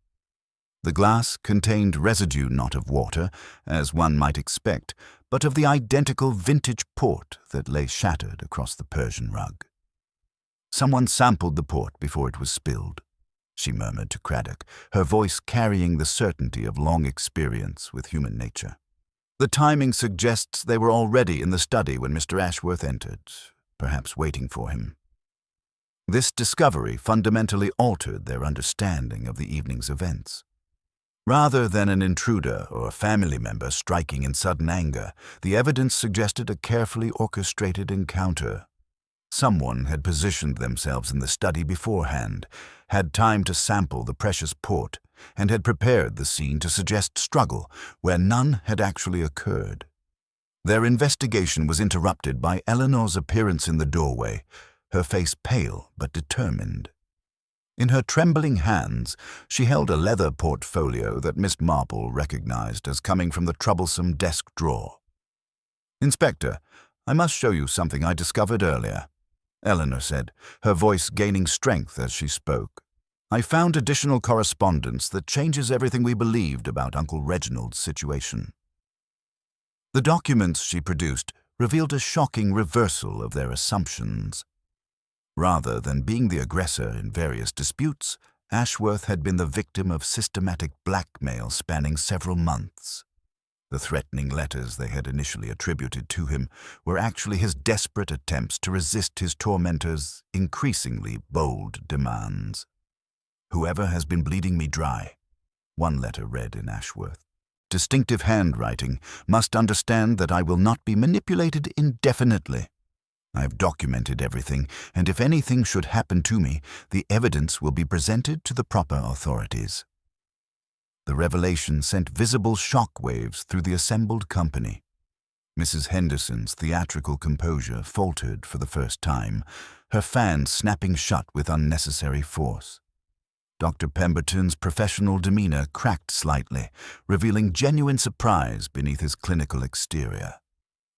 Speaker 2: The glass contained residue not of water, as one might expect, but of the identical vintage port that lay shattered across the Persian rug. "Someone sampled the port before it was spilled," she murmured to Craddock, her voice carrying the certainty of long experience with human nature. "The timing suggests they were already in the study when Mr. Ashworth entered, perhaps waiting for him." This discovery fundamentally altered their understanding of the evening's events. Rather than an intruder or a family member striking in sudden anger, the evidence suggested a carefully orchestrated encounter. Someone had positioned themselves in the study beforehand, had time to sample the precious port, and had prepared the scene to suggest struggle where none had actually occurred. Their investigation was interrupted by Eleanor's appearance in the doorway, her face pale but determined. In her trembling hands, she held a leather portfolio that Miss Marple recognized as coming from the troublesome desk drawer. "Inspector, I must show you something I discovered earlier," Eleanor said, her voice gaining strength as she spoke. "I found additional correspondence that changes everything we believed about Uncle Reginald's situation." The documents she produced revealed a shocking reversal of their assumptions. Rather than being the aggressor in various disputes, Ashworth had been the victim of systematic blackmail spanning several months. The threatening letters they had initially attributed to him were actually his desperate attempts to resist his tormentors' increasingly bold demands. "Whoever has been bleeding me dry," one letter read in Ashworth, distinctive handwriting, must understand that I will not be manipulated indefinitely. I have documented everything, and if anything should happen to me, the evidence will be presented to the proper authorities." The revelation sent visible shock waves through the assembled company. Mrs. Henderson's theatrical composure faltered for the first time, her fan snapping shut with unnecessary force. Dr. Pemberton's professional demeanor cracked slightly, revealing genuine surprise beneath his clinical exterior.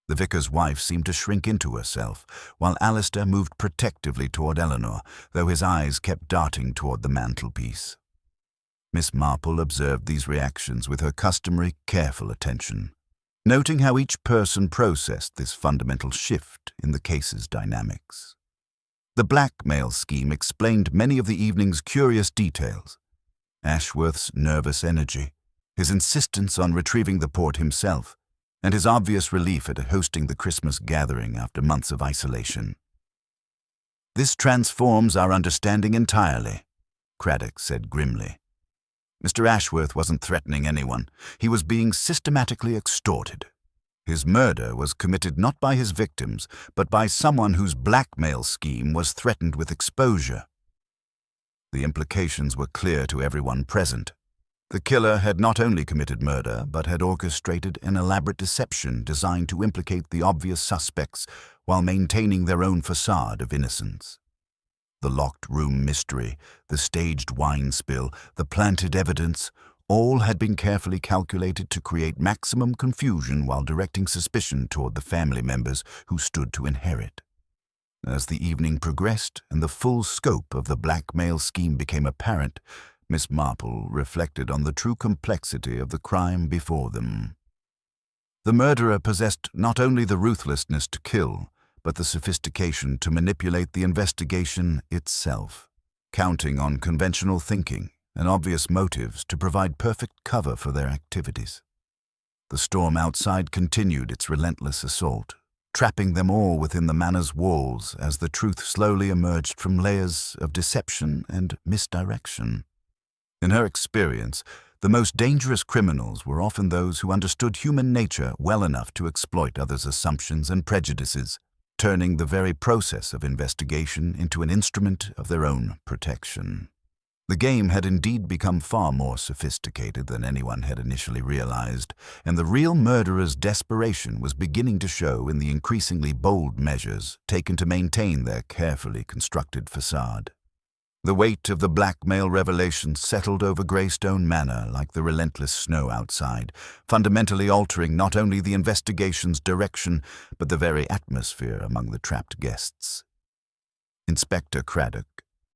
Speaker 2: The vicar's wife seemed to shrink into herself, while Alistair moved protectively toward Eleanor, though his eyes kept darting toward the mantelpiece. Miss Marple observed these reactions with her customary careful attention, noting how each person processed this fundamental shift in the case's dynamics. The blackmail scheme explained many of the evening's curious details. Ashworth's nervous energy, his insistence on retrieving the port himself, and his obvious relief at hosting the Christmas gathering after months of isolation. "This transforms our understanding entirely," Craddock said grimly. "Mr. Ashworth wasn't threatening anyone. He was being systematically extorted. His murder was committed not by his victims, but by someone whose blackmail scheme was threatened with exposure." The implications were clear to everyone present. The killer had not only committed murder, but had orchestrated an elaborate deception designed to implicate the obvious suspects while maintaining their own facade of innocence. The locked room mystery, the staged wine spill, the planted evidence, all had been carefully calculated to create maximum confusion while directing suspicion toward the family members who stood to inherit. As the evening progressed and the full scope of the blackmail scheme became apparent, Miss Marple reflected on the true complexity of the crime before them. The murderer possessed not only the ruthlessness to kill, but the sophistication to manipulate the investigation itself, counting on conventional thinking and obvious motives to provide perfect cover for their activities. The storm outside continued its relentless assault, trapping them all within the manor's walls as the truth slowly emerged from layers of deception and misdirection. In her experience, the most dangerous criminals were often those who understood human nature well enough to exploit others' assumptions and prejudices, turning the very process of investigation into an instrument of their own protection. The game had indeed become far more sophisticated than anyone had initially realized, and the real murderer's desperation was beginning to show in the increasingly bold measures taken to maintain their carefully constructed facade. The weight of the blackmail revelation settled over Greystone Manor like the relentless snow outside, fundamentally altering not only the investigation's direction, but the very atmosphere among the trapped guests. Inspector Craddock,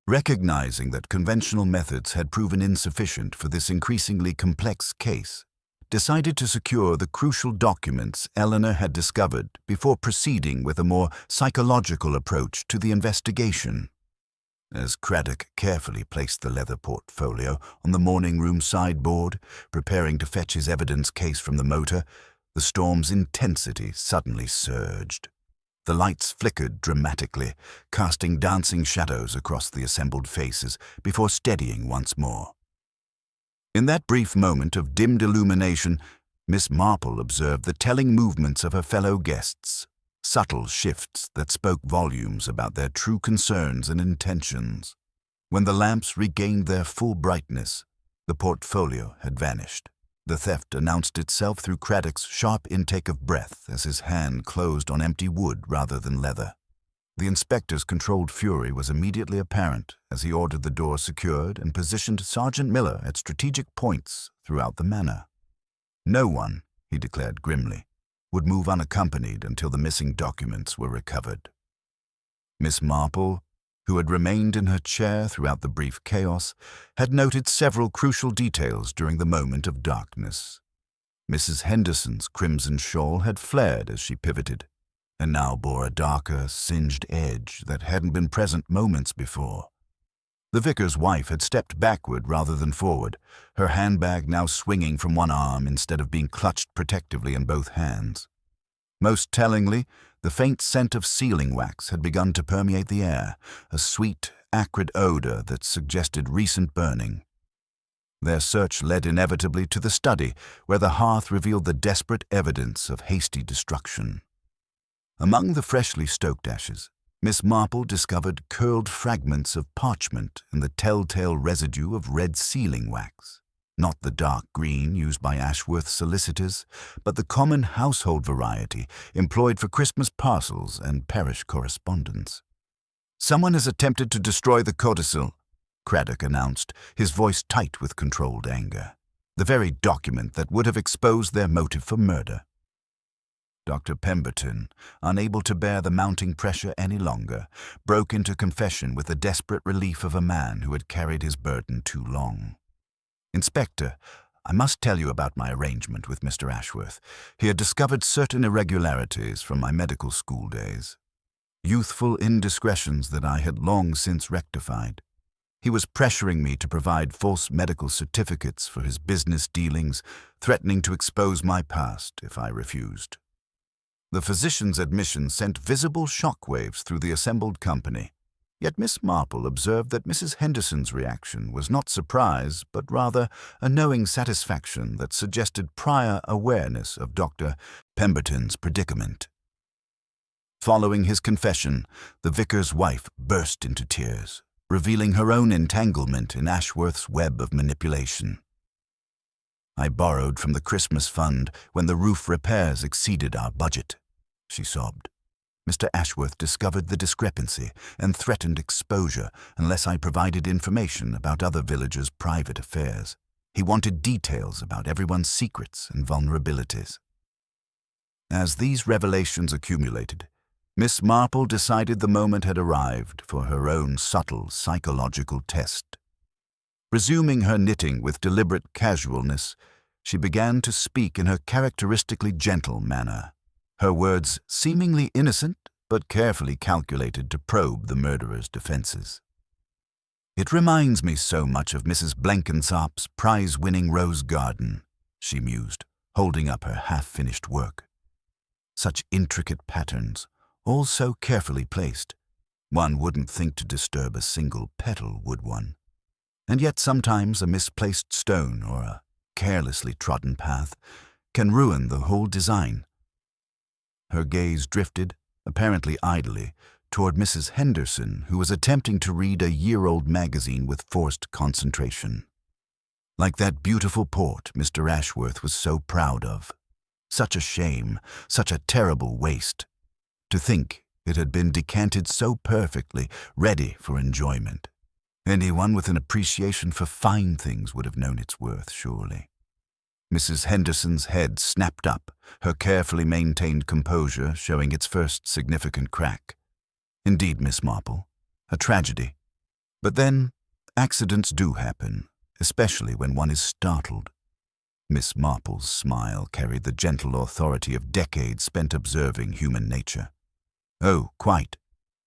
Speaker 2: recognizing that conventional methods had proven insufficient for this increasingly complex case, decided to secure the crucial documents Eleanor had discovered before proceeding with a more psychological approach to the investigation. As Craddock carefully placed the leather portfolio on the morning room sideboard, preparing to fetch his evidence case from the motor, the storm's intensity suddenly surged. The lights flickered dramatically, casting dancing shadows across the assembled faces before steadying once more. In that brief moment of dimmed illumination, Miss Marple observed the telling movements of her fellow guests, subtle shifts that spoke volumes about their true concerns and intentions. When the lamps regained their full brightness, the portfolio had vanished. The theft announced itself through Craddock's sharp intake of breath as his hand closed on empty wood rather than leather. The inspector's controlled fury was immediately apparent as he ordered the door secured and positioned Sergeant Miller at strategic points throughout the manor. No one, he declared grimly, would move unaccompanied until the missing documents were recovered. Miss Marple, who had remained in her chair throughout the brief chaos, had noted several crucial details during the moment of darkness. Mrs. Henderson's crimson shawl had flared as she pivoted, and now bore a darker, singed edge that hadn't been present moments before. The vicar's wife had stepped backward rather than forward, her handbag now swinging from one arm instead of being clutched protectively in both hands. Most tellingly, the faint scent of sealing wax had begun to permeate the air, a sweet, acrid odor that suggested recent burning. Their search led inevitably to the study, where the hearth revealed the desperate evidence of hasty destruction. Among the freshly stoked ashes, Miss Marple discovered curled fragments of parchment and the telltale residue of red sealing wax. Not the dark green used by Ashworth's solicitors, but the common household variety employed for Christmas parcels and parish correspondence. "Someone has attempted to destroy the codicil," Craddock announced, his voice tight with controlled anger. "The very document that would have exposed their motive for murder." Dr. Pemberton, unable to bear the mounting pressure any longer, broke into confession with the desperate relief of a man who had carried his burden too long. "Inspector, I must tell you about my arrangement with Mr. Ashworth. He had discovered certain irregularities from my medical school days. Youthful indiscretions that I had long since rectified. He was pressuring me to provide false medical certificates for his business dealings, threatening to expose my past if I refused." The physician's admission sent visible shockwaves through the assembled company. Yet Miss Marple observed that Mrs. Henderson's reaction was not surprise, but rather a knowing satisfaction that suggested prior awareness of Dr. Pemberton's predicament. Following his confession, the vicar's wife burst into tears, revealing her own entanglement in Ashworth's web of manipulation. "I borrowed from the Christmas fund when the roof repairs exceeded our budget," she sobbed. "Mr. Ashworth discovered the discrepancy and threatened exposure unless I provided information about other villagers' private affairs. He wanted details about everyone's secrets and vulnerabilities." As these revelations accumulated, Miss Marple decided the moment had arrived for her own subtle psychological test. Resuming her knitting with deliberate casualness, she began to speak in her characteristically gentle manner, her words seemingly innocent but carefully calculated to probe the murderer's defenses. "It reminds me so much of Mrs. Blenkinsop's prize-winning rose garden," she mused, holding up her half-finished work. "Such intricate patterns, all so carefully placed. One wouldn't think to disturb a single petal, would one? And yet sometimes a misplaced stone or a carelessly trodden path can ruin the whole design." Her gaze drifted, apparently idly, toward Mrs. Henderson, who was attempting to read a year-old magazine with forced concentration. Like that beautiful port Mr. Ashworth was so proud of. Such a shame, such a terrible waste. To think it had been decanted so perfectly, ready for enjoyment. Anyone with an appreciation for fine things would have known its worth, surely. Mrs. Henderson's head snapped up, her carefully maintained composure showing its first significant crack. "Indeed, Miss Marple, a tragedy. But then, accidents do happen, especially when one is startled." Miss Marple's smile carried the gentle authority of decades spent observing human nature. "Oh, quite.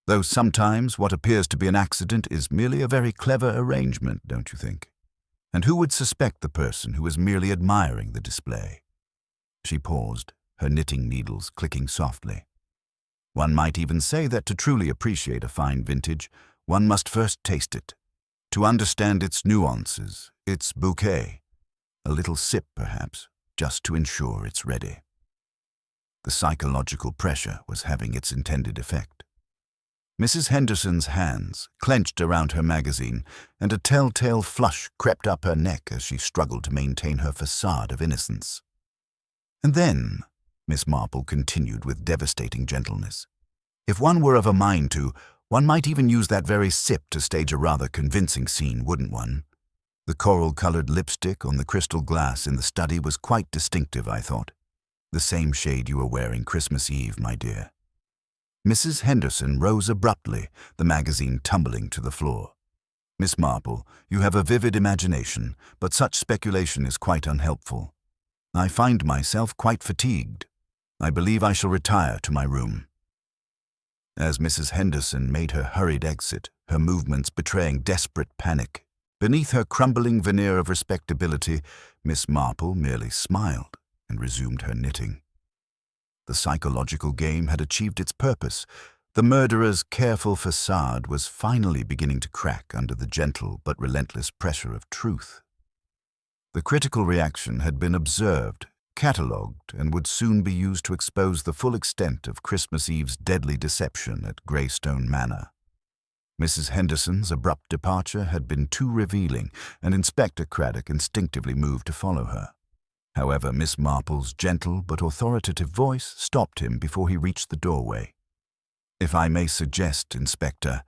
Speaker 2: Though sometimes what appears to be an accident is merely a very clever arrangement, don't you think? And who would suspect the person who is merely admiring the display?" She paused, her knitting needles clicking softly. "One might even say that to truly appreciate a fine vintage, one must first taste it, to understand its nuances, its bouquet. A little sip, perhaps, just to ensure it's ready." The psychological pressure was having its intended effect. Mrs. Henderson's hands clenched around her magazine, and a telltale flush crept up her neck as she struggled to maintain her facade of innocence. "And then," Miss Marple continued with devastating gentleness, "if one were of a mind to, one might even use that very sip to stage a rather convincing scene, wouldn't one? The coral-colored lipstick on the crystal glass in the study was quite distinctive, I thought. The same shade you were wearing Christmas Eve, my dear." Mrs. Henderson rose abruptly, the magazine tumbling to the floor. "Miss Marple, you have a vivid imagination, but such speculation is quite unhelpful. I find myself quite fatigued. I believe I shall retire to my room." As Mrs. Henderson made her hurried exit, her movements betraying desperate panic, beneath her crumbling veneer of respectability, Miss Marple merely smiled and resumed her knitting. The psychological game had achieved its purpose. The murderer's careful facade was finally beginning to crack under the gentle but relentless pressure of truth. The critical reaction had been observed, catalogued, and would soon be used to expose the full extent of Christmas Eve's deadly deception at Greystone Manor. Mrs. Henderson's abrupt departure had been too revealing, and Inspector Craddock instinctively moved to follow her. However, Miss Marple's gentle but authoritative voice stopped him before he reached the doorway. "If I may suggest, Inspector,"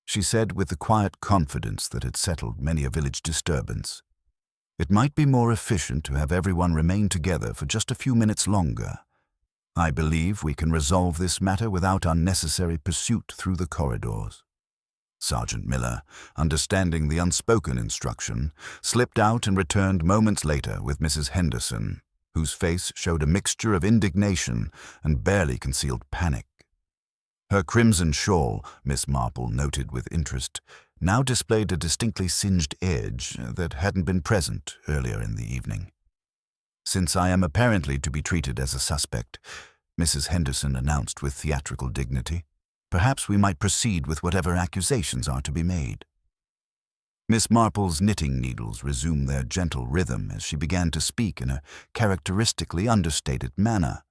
Speaker 2: she said with the quiet confidence that had settled many a village disturbance, "it might be more efficient to have everyone remain together for just a few minutes longer. I believe we can resolve this matter without unnecessary pursuit through the corridors." Sergeant Miller, understanding the unspoken instruction, slipped out and returned moments later with Mrs. Henderson, whose face showed a mixture of indignation and barely concealed panic. Her crimson shawl, Miss Marple noted with interest, now displayed a distinctly singed edge that hadn't been present earlier in the evening. "Since I am apparently to be treated as a suspect," Mrs. Henderson announced with theatrical dignity, "perhaps we might proceed with whatever accusations are to be made." Miss Marple's knitting needles resumed their gentle rhythm as she began to speak in a characteristically understated manner.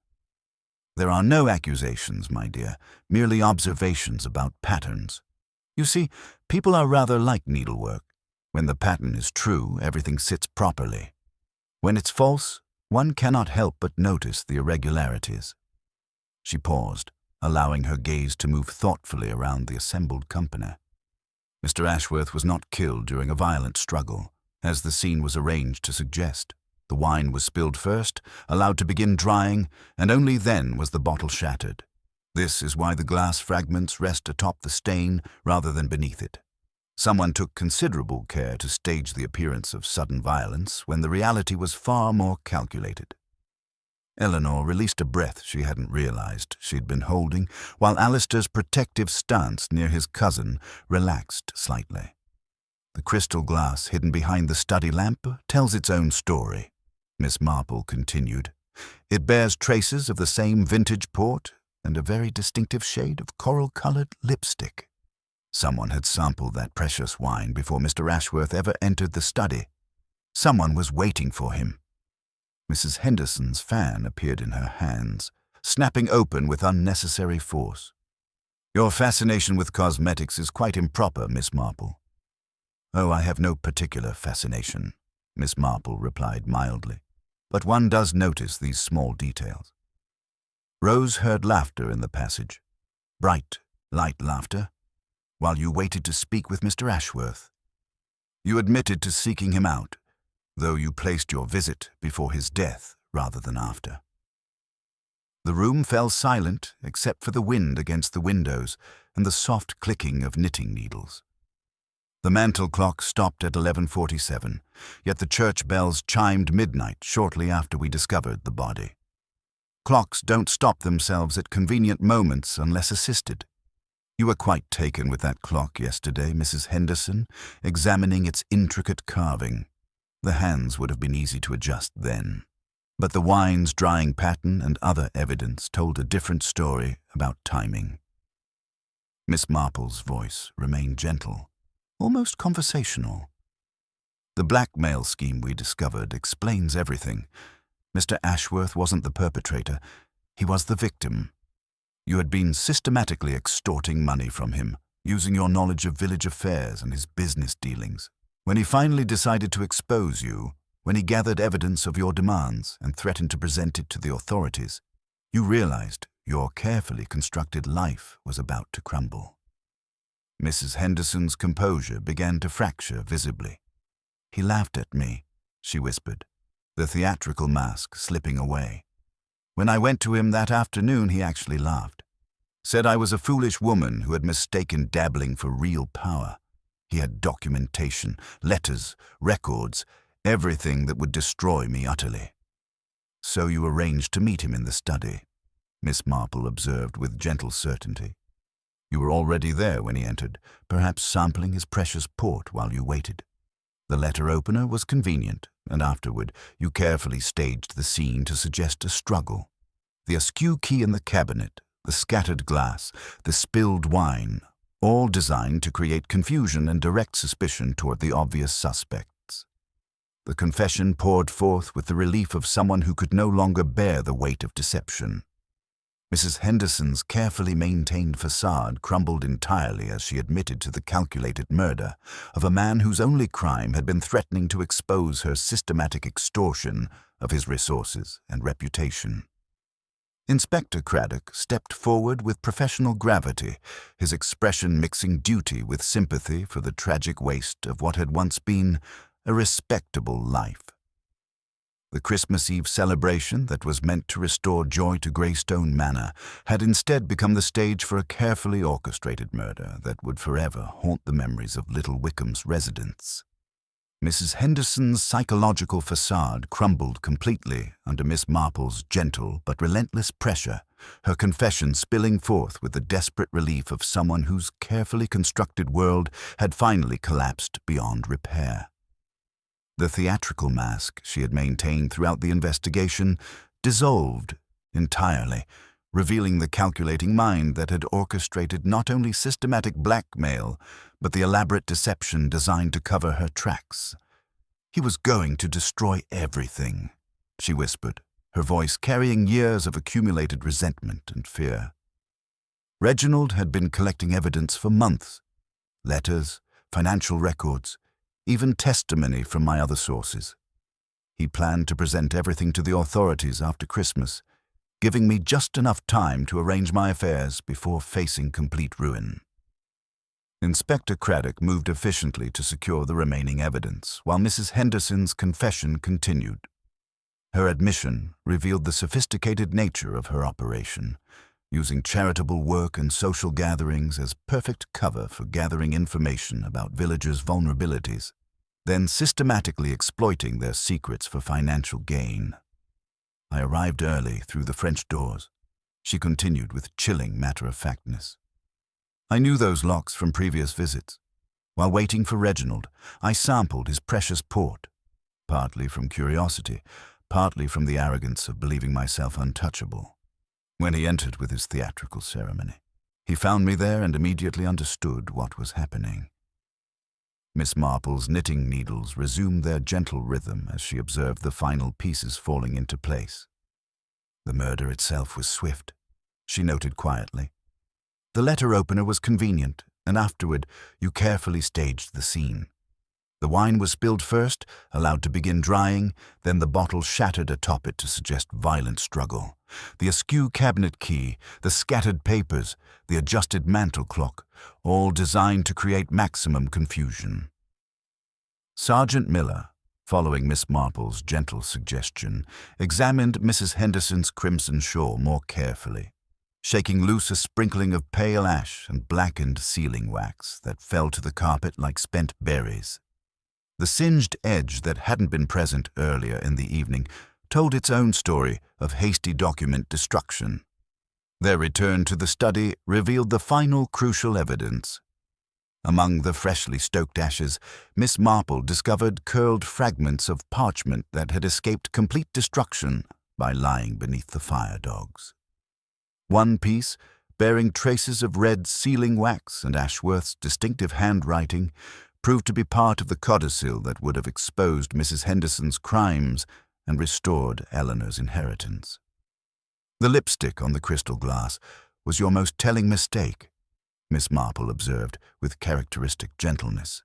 Speaker 2: "There are no accusations, my dear, merely observations about patterns. You see, people are rather like needlework. When the pattern is true, everything sits properly. When it's false, one cannot help but notice the irregularities." She paused, allowing her gaze to move thoughtfully around the assembled company. Mr. Ashworth was not killed during a violent struggle, as the scene was arranged to suggest. The wine was spilled first, allowed to begin drying, and only then was the bottle shattered. This is why the glass fragments rest atop the stain rather than beneath it. Someone took considerable care to stage the appearance of sudden violence when the reality was far more calculated. Eleanor released a breath she hadn't realized she'd been holding, while Alistair's protective stance near his cousin relaxed slightly. "The crystal glass hidden behind the study lamp tells its own story," Miss Marple continued. "It bears traces of the same vintage port and a very distinctive shade of coral-colored lipstick. Someone had sampled that precious wine before Mr. Ashworth ever entered the study. Someone was waiting for him." Mrs. Henderson's fan appeared in her hands, snapping open with unnecessary force. "Your fascination with cosmetics is quite improper, Miss Marple." "Oh, I have no particular fascination," Miss Marple replied mildly, "but one does notice these small details." Rose heard laughter in the passage, bright, light laughter, while you waited to speak with Mr. Ashworth. You admitted to seeking him out, though you placed your visit before his death rather than after. The room fell silent except for the wind against the windows and the soft clicking of knitting needles. The mantel clock stopped at 11:47, yet the church bells chimed midnight shortly after we discovered the body. Clocks don't stop themselves at convenient moments unless assisted. You were quite taken with that clock yesterday, Mrs. Henderson, examining its intricate carving. The hands would have been easy to adjust then. But the wine's drying pattern and other evidence told a different story about timing. Miss Marple's voice remained gentle, almost conversational. "The blackmail scheme we discovered explains everything. Mr. Ashworth wasn't the perpetrator, he was the victim. You had been systematically extorting money from him, using your knowledge of village affairs and his business dealings. When he finally decided to expose you, when he gathered evidence of your demands and threatened to present it to the authorities, you realized your carefully constructed life was about to crumble." Mrs. Henderson's composure began to fracture visibly. "He laughed at me," she whispered, the theatrical mask slipping away. "When I went to him that afternoon, he actually laughed. Said I was a foolish woman who had mistaken dabbling for real power. He had documentation, letters, records, everything that would destroy me utterly." "So you arranged to meet him in the study," Miss Marple observed with gentle certainty. "You were already there when he entered, perhaps sampling his precious port while you waited. The letter opener was convenient, and afterward you carefully staged the scene to suggest a struggle. The askew key in the cabinet, the scattered glass, the spilled wine, all designed to create confusion and direct suspicion toward the obvious suspects. The confession poured forth with the relief of someone who could no longer bear the weight of deception. Mrs. Henderson's carefully maintained facade crumbled entirely as she admitted to the calculated murder of a man whose only crime had been threatening to expose her systematic extortion of his resources and reputation. Inspector Craddock stepped forward with professional gravity, his expression mixing duty with sympathy for the tragic waste of what had once been a respectable life. The Christmas Eve celebration that was meant to restore joy to Greystone Manor had instead become the stage for a carefully orchestrated murder that would forever haunt the memories of Little Wickham's residents. Mrs. Henderson's psychological facade crumbled completely under Miss Marple's gentle but relentless pressure, her confession spilling forth with the desperate relief of someone whose carefully constructed world had finally collapsed beyond repair. The theatrical mask she had maintained throughout the investigation dissolved entirely, revealing the calculating mind that had orchestrated not only systematic blackmail, but the elaborate deception designed to cover her tracks. "He was going to destroy everything," she whispered, her voice carrying years of accumulated resentment and fear. Reginald had been collecting evidence for months: letters, financial records, even testimony from my other sources. He planned to present everything to the authorities after Christmas, giving me just enough time to arrange my affairs before facing complete ruin. Inspector Craddock moved efficiently to secure the remaining evidence, while Mrs. Henderson's confession continued. Her admission revealed the sophisticated nature of her operation, using charitable work and social gatherings as perfect cover for gathering information about villagers' vulnerabilities, then systematically exploiting their secrets for financial gain. "I arrived early through the French doors," she continued with chilling matter-of-factness. "I knew those locks from previous visits. While waiting for Reginald, I sampled his precious port, partly from curiosity, partly from the arrogance of believing myself untouchable. When he entered with his theatrical ceremony, he found me there and immediately understood what was happening." Miss Marple's knitting needles resumed their gentle rhythm as she observed the final pieces falling into place. "The murder itself was swift," she noted quietly. "The letter opener was convenient, and afterward you carefully staged the scene. The wine was spilled first, allowed to begin drying, then the bottle shattered atop it to suggest violent struggle. The askew cabinet key, the scattered papers, the adjusted mantel clock, all designed to create maximum confusion." Sergeant Miller, following Miss Marple's gentle suggestion, examined Mrs. Henderson's crimson shawl more carefully, shaking loose a sprinkling of pale ash and blackened sealing wax that fell to the carpet like spent berries. The singed edge that hadn't been present earlier in the evening told its own story of hasty document destruction. Their return to the study revealed the final crucial evidence. Among the freshly stoked ashes, Miss Marple discovered curled fragments of parchment that had escaped complete destruction by lying beneath the fire dogs. One piece, bearing traces of red sealing wax and Ashworth's distinctive handwriting, proved to be part of the codicil that would have exposed Mrs. Henderson's crimes and restored Eleanor's inheritance. "The lipstick on the crystal glass was your most telling mistake," Miss Marple observed with characteristic gentleness.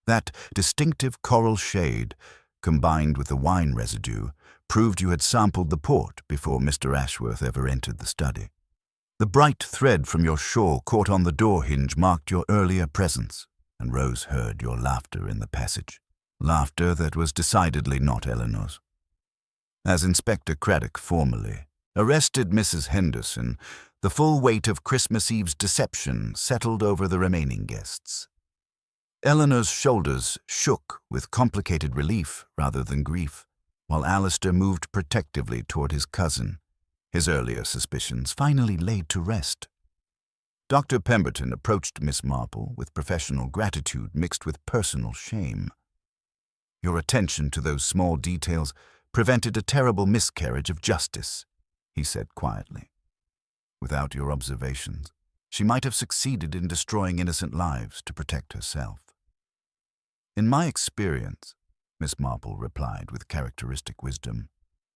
Speaker 2: "That distinctive coral shade, combined with the wine residue, proved you had sampled the port before Mr. Ashworth ever entered the study. The bright thread from your shawl caught on the door hinge marked your earlier presence, and Rose heard your laughter in the passage, laughter that was decidedly not Eleanor's." As Inspector Craddock formally arrested Mrs. Henderson, the full weight of Christmas Eve's deception settled over the remaining guests. Eleanor's shoulders shook with complicated relief rather than grief, while Alistair moved protectively toward his cousin, his earlier suspicions finally laid to rest. Dr. Pemberton approached Miss Marple with professional gratitude mixed with personal shame. "Your attention to those small details prevented a terrible miscarriage of justice," he said quietly. "Without your observations, she might have succeeded in destroying innocent lives to protect herself. In my experience, Miss Marple replied with characteristic wisdom.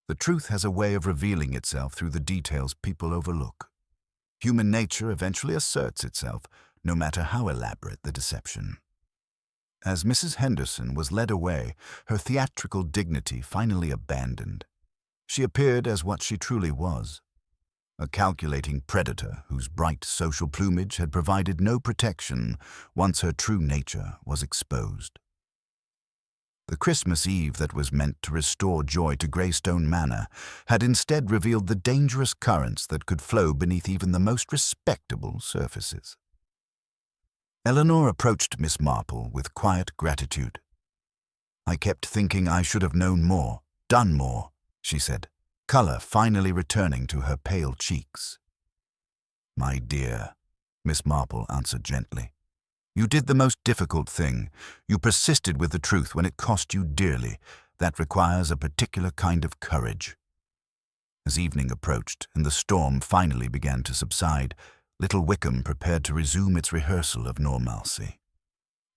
Speaker 2: The truth has a way of revealing itself through the details people overlook. Human nature eventually asserts itself, no matter how elaborate the deception. As Mrs. Henderson was led away, her theatrical dignity finally abandoned. She appeared as what she truly was, a calculating predator whose bright social plumage had provided no protection once her true nature was exposed. The Christmas Eve that was meant to restore joy to Greystone Manor had instead revealed the dangerous currents that could flow beneath even the most respectable surfaces. Eleanor approached Miss Marple with quiet gratitude. "I kept thinking I should have known more, done more," she said, colour finally returning to her pale cheeks. "My dear," Miss Marple answered gently, "you did the most difficult thing. You persisted with the truth when it cost you dearly. That requires a particular kind of courage." As evening approached and the storm finally began to subside, Little Wickham prepared to resume its rehearsal of normalcy.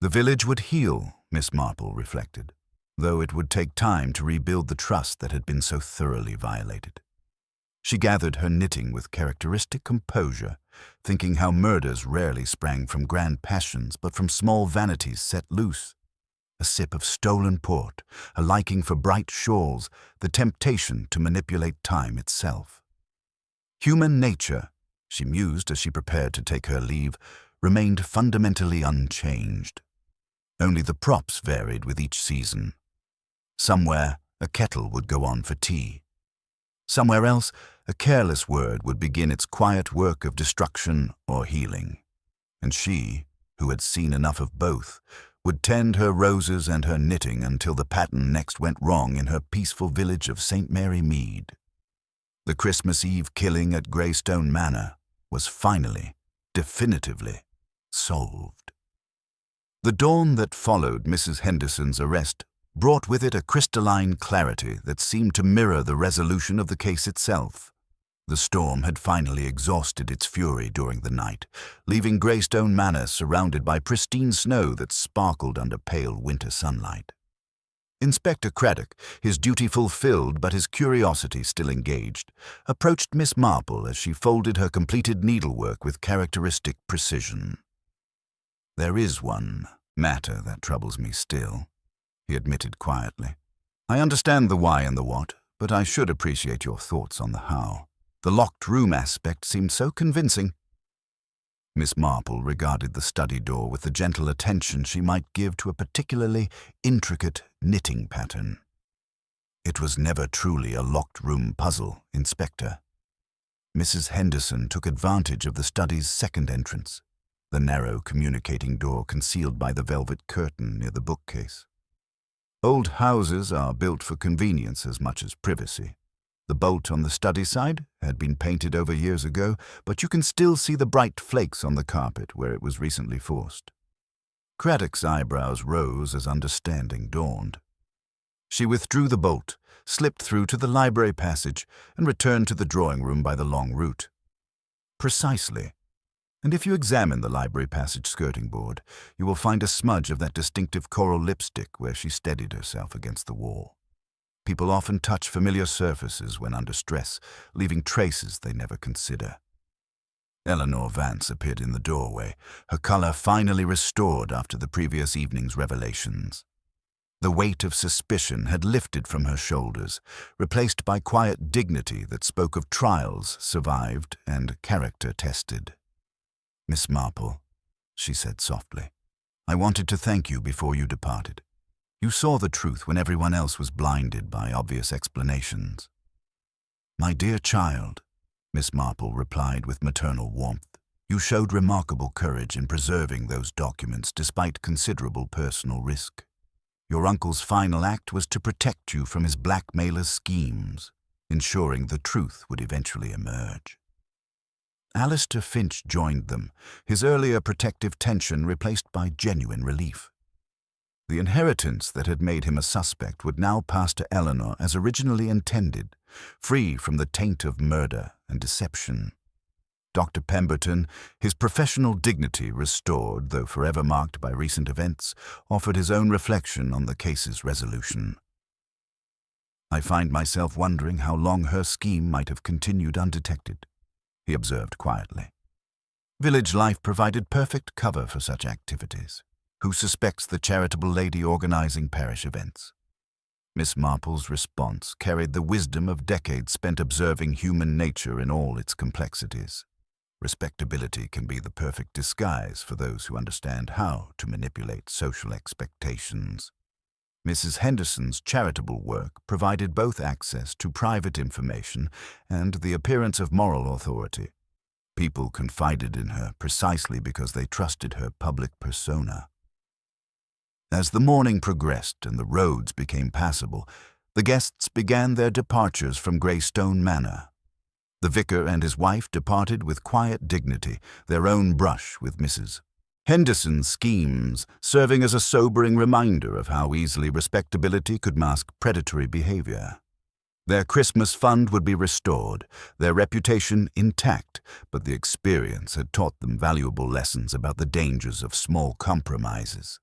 Speaker 2: The village would heal, Miss Marple reflected, though it would take time to rebuild the trust that had been so thoroughly violated. She gathered her knitting with characteristic composure, thinking how murders rarely sprang from grand passions but from small vanities set loose. A sip of stolen port, a liking for bright shawls, the temptation to manipulate time itself. Human nature, she mused as she prepared to take her leave, remained fundamentally unchanged. Only the props varied with each season. Somewhere, a kettle would go on for tea. Somewhere else, a careless word would begin its quiet work of destruction or healing. And she, who had seen enough of both, would tend her roses and her knitting until the pattern next went wrong in her peaceful village of St. Mary Mead. The Christmas Eve killing at Greystone Manor was finally, definitively, solved. The dawn that followed Mrs. Henderson's arrest brought with it a crystalline clarity that seemed to mirror the resolution of the case itself. The storm had finally exhausted its fury during the night, leaving Greystone Manor surrounded by pristine snow that sparkled under pale winter sunlight. Inspector Craddock, his duty fulfilled but his curiosity still engaged, approached Miss Marple as she folded her completed needlework with characteristic precision. "There is one matter that troubles me still," he admitted quietly. "I understand the why and the what, but I should appreciate your thoughts on the how. The locked room aspect seemed so convincing." Miss Marple regarded the study door with the gentle attention she might give to a particularly intricate knitting pattern. "It was never truly a locked room puzzle, Inspector." Mrs. Henderson took advantage of the study's second entrance, the narrow communicating door concealed by the velvet curtain near the bookcase. Old houses are built for convenience as much as privacy. The bolt on the study side had been painted over years ago, but you can still see the bright flakes on the carpet where it was recently forced. Craddock's eyebrows rose as understanding dawned. She withdrew the bolt, slipped through to the library passage, and returned to the drawing room by the long route. Precisely. And if you examine the library passage skirting board, you will find a smudge of that distinctive coral lipstick where she steadied herself against the wall. People often touch familiar surfaces when under stress, leaving traces they never consider. Eleanor Vance appeared in the doorway, her colour finally restored after the previous evening's revelations. The weight of suspicion had lifted from her shoulders, replaced by quiet dignity that spoke of trials survived and character tested. "Miss Marple," she said softly, "I wanted to thank you before you departed. You saw the truth when everyone else was blinded by obvious explanations." "My dear child," Miss Marple replied with maternal warmth, "you showed remarkable courage in preserving those documents despite considerable personal risk. Your uncle's final act was to protect you from his blackmailer's schemes, ensuring the truth would eventually emerge." Alistair Finch joined them, his earlier protective tension replaced by genuine relief. The inheritance that had made him a suspect would now pass to Eleanor as originally intended, free from the taint of murder and deception. Dr. Pemberton, his professional dignity restored, though forever marked by recent events, offered his own reflection on the case's resolution. "I find myself wondering how long her scheme might have continued undetected," he observed quietly. "Village life provided perfect cover for such activities. Who suspects the charitable lady organizing parish events?" Miss Marple's response carried the wisdom of decades spent observing human nature in all its complexities. Respectability can be the perfect disguise for those who understand how to manipulate social expectations. Mrs. Henderson's charitable work provided both access to private information and the appearance of moral authority. People confided in her precisely because they trusted her public persona. As the morning progressed and the roads became passable, the guests began their departures from Greystone Manor. The vicar and his wife departed with quiet dignity, their own brush with Mrs. Henderson's schemes serving as a sobering reminder of how easily respectability could mask predatory behavior. Their Christmas fund would be restored, their reputation intact, but the experience had taught them valuable lessons about the dangers of small compromises.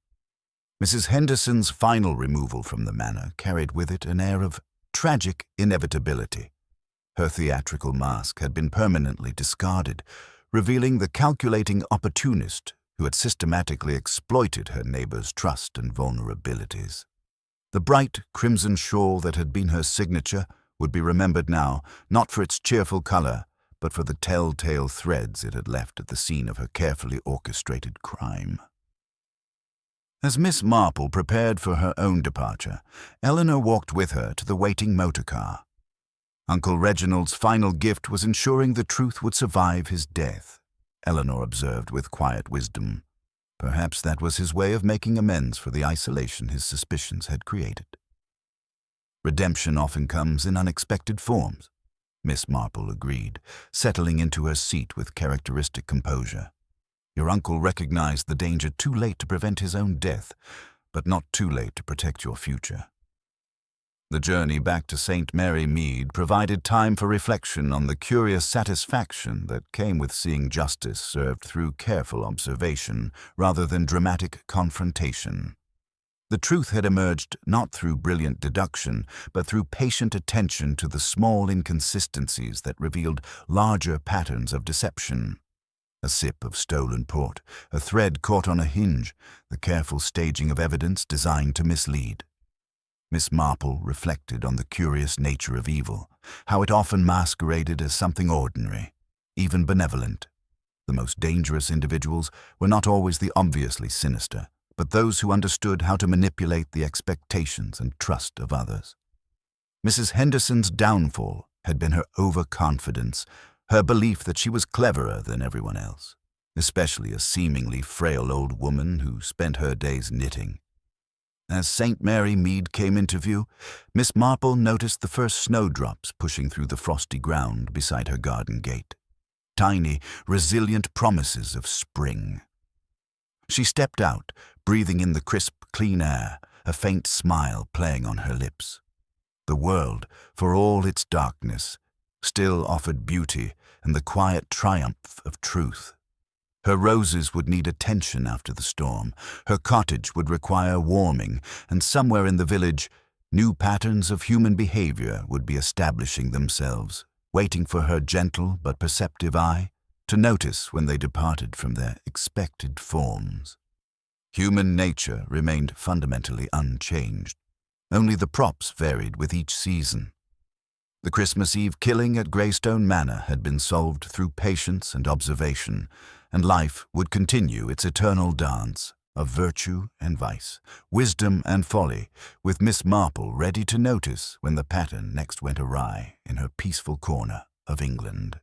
Speaker 2: Mrs. Henderson's final removal from the manor carried with it an air of tragic inevitability. Her theatrical mask had been permanently discarded, revealing the calculating opportunist who had systematically exploited her neighbor's trust and vulnerabilities. The bright crimson shawl that had been her signature would be remembered now, not for its cheerful color, but for the telltale threads it had left at the scene of her carefully orchestrated crime. As Miss Marple prepared for her own departure, Eleanor walked with her to the waiting motor car. Uncle Reginald's final gift was ensuring the truth would survive his death, Eleanor observed with quiet wisdom. Perhaps that was his way of making amends for the isolation his suspicions had created. Redemption often comes in unexpected forms, Miss Marple agreed, settling into her seat with characteristic composure. Your uncle recognized the danger too late to prevent his own death, but not too late to protect your future. The journey back to St. Mary Mead provided time for reflection on the curious satisfaction that came with seeing justice served through careful observation rather than dramatic confrontation. The truth had emerged not through brilliant deduction, but through patient attention to the small inconsistencies that revealed larger patterns of deception. A sip of stolen port, a thread caught on a hinge, the careful staging of evidence designed to mislead. Miss Marple reflected on the curious nature of evil, how it often masqueraded as something ordinary, even benevolent. The most dangerous individuals were not always the obviously sinister, but those who understood how to manipulate the expectations and trust of others. Mrs. Henderson's downfall had been her overconfidence, her belief that she was cleverer than everyone else, especially a seemingly frail old woman who spent her days knitting. As St. Mary Mead came into view, Miss Marple noticed the first snowdrops pushing through the frosty ground beside her garden gate. Tiny, resilient promises of spring. She stepped out, breathing in the crisp, clean air, a faint smile playing on her lips. The world, for all its darkness, still offered beauty and the quiet triumph of truth. Her roses would need attention after the storm, her cottage would require warming, and somewhere in the village, new patterns of human behavior would be establishing themselves, waiting for her gentle but perceptive eye to notice when they departed from their expected forms. Human nature remained fundamentally unchanged. Only the props varied with each season. The Christmas Eve killing at Greystone Manor had been solved through patience and observation, and life would continue its eternal dance of virtue and vice, wisdom and folly, with Miss Marple ready to notice when the pattern next went awry in her peaceful corner of England.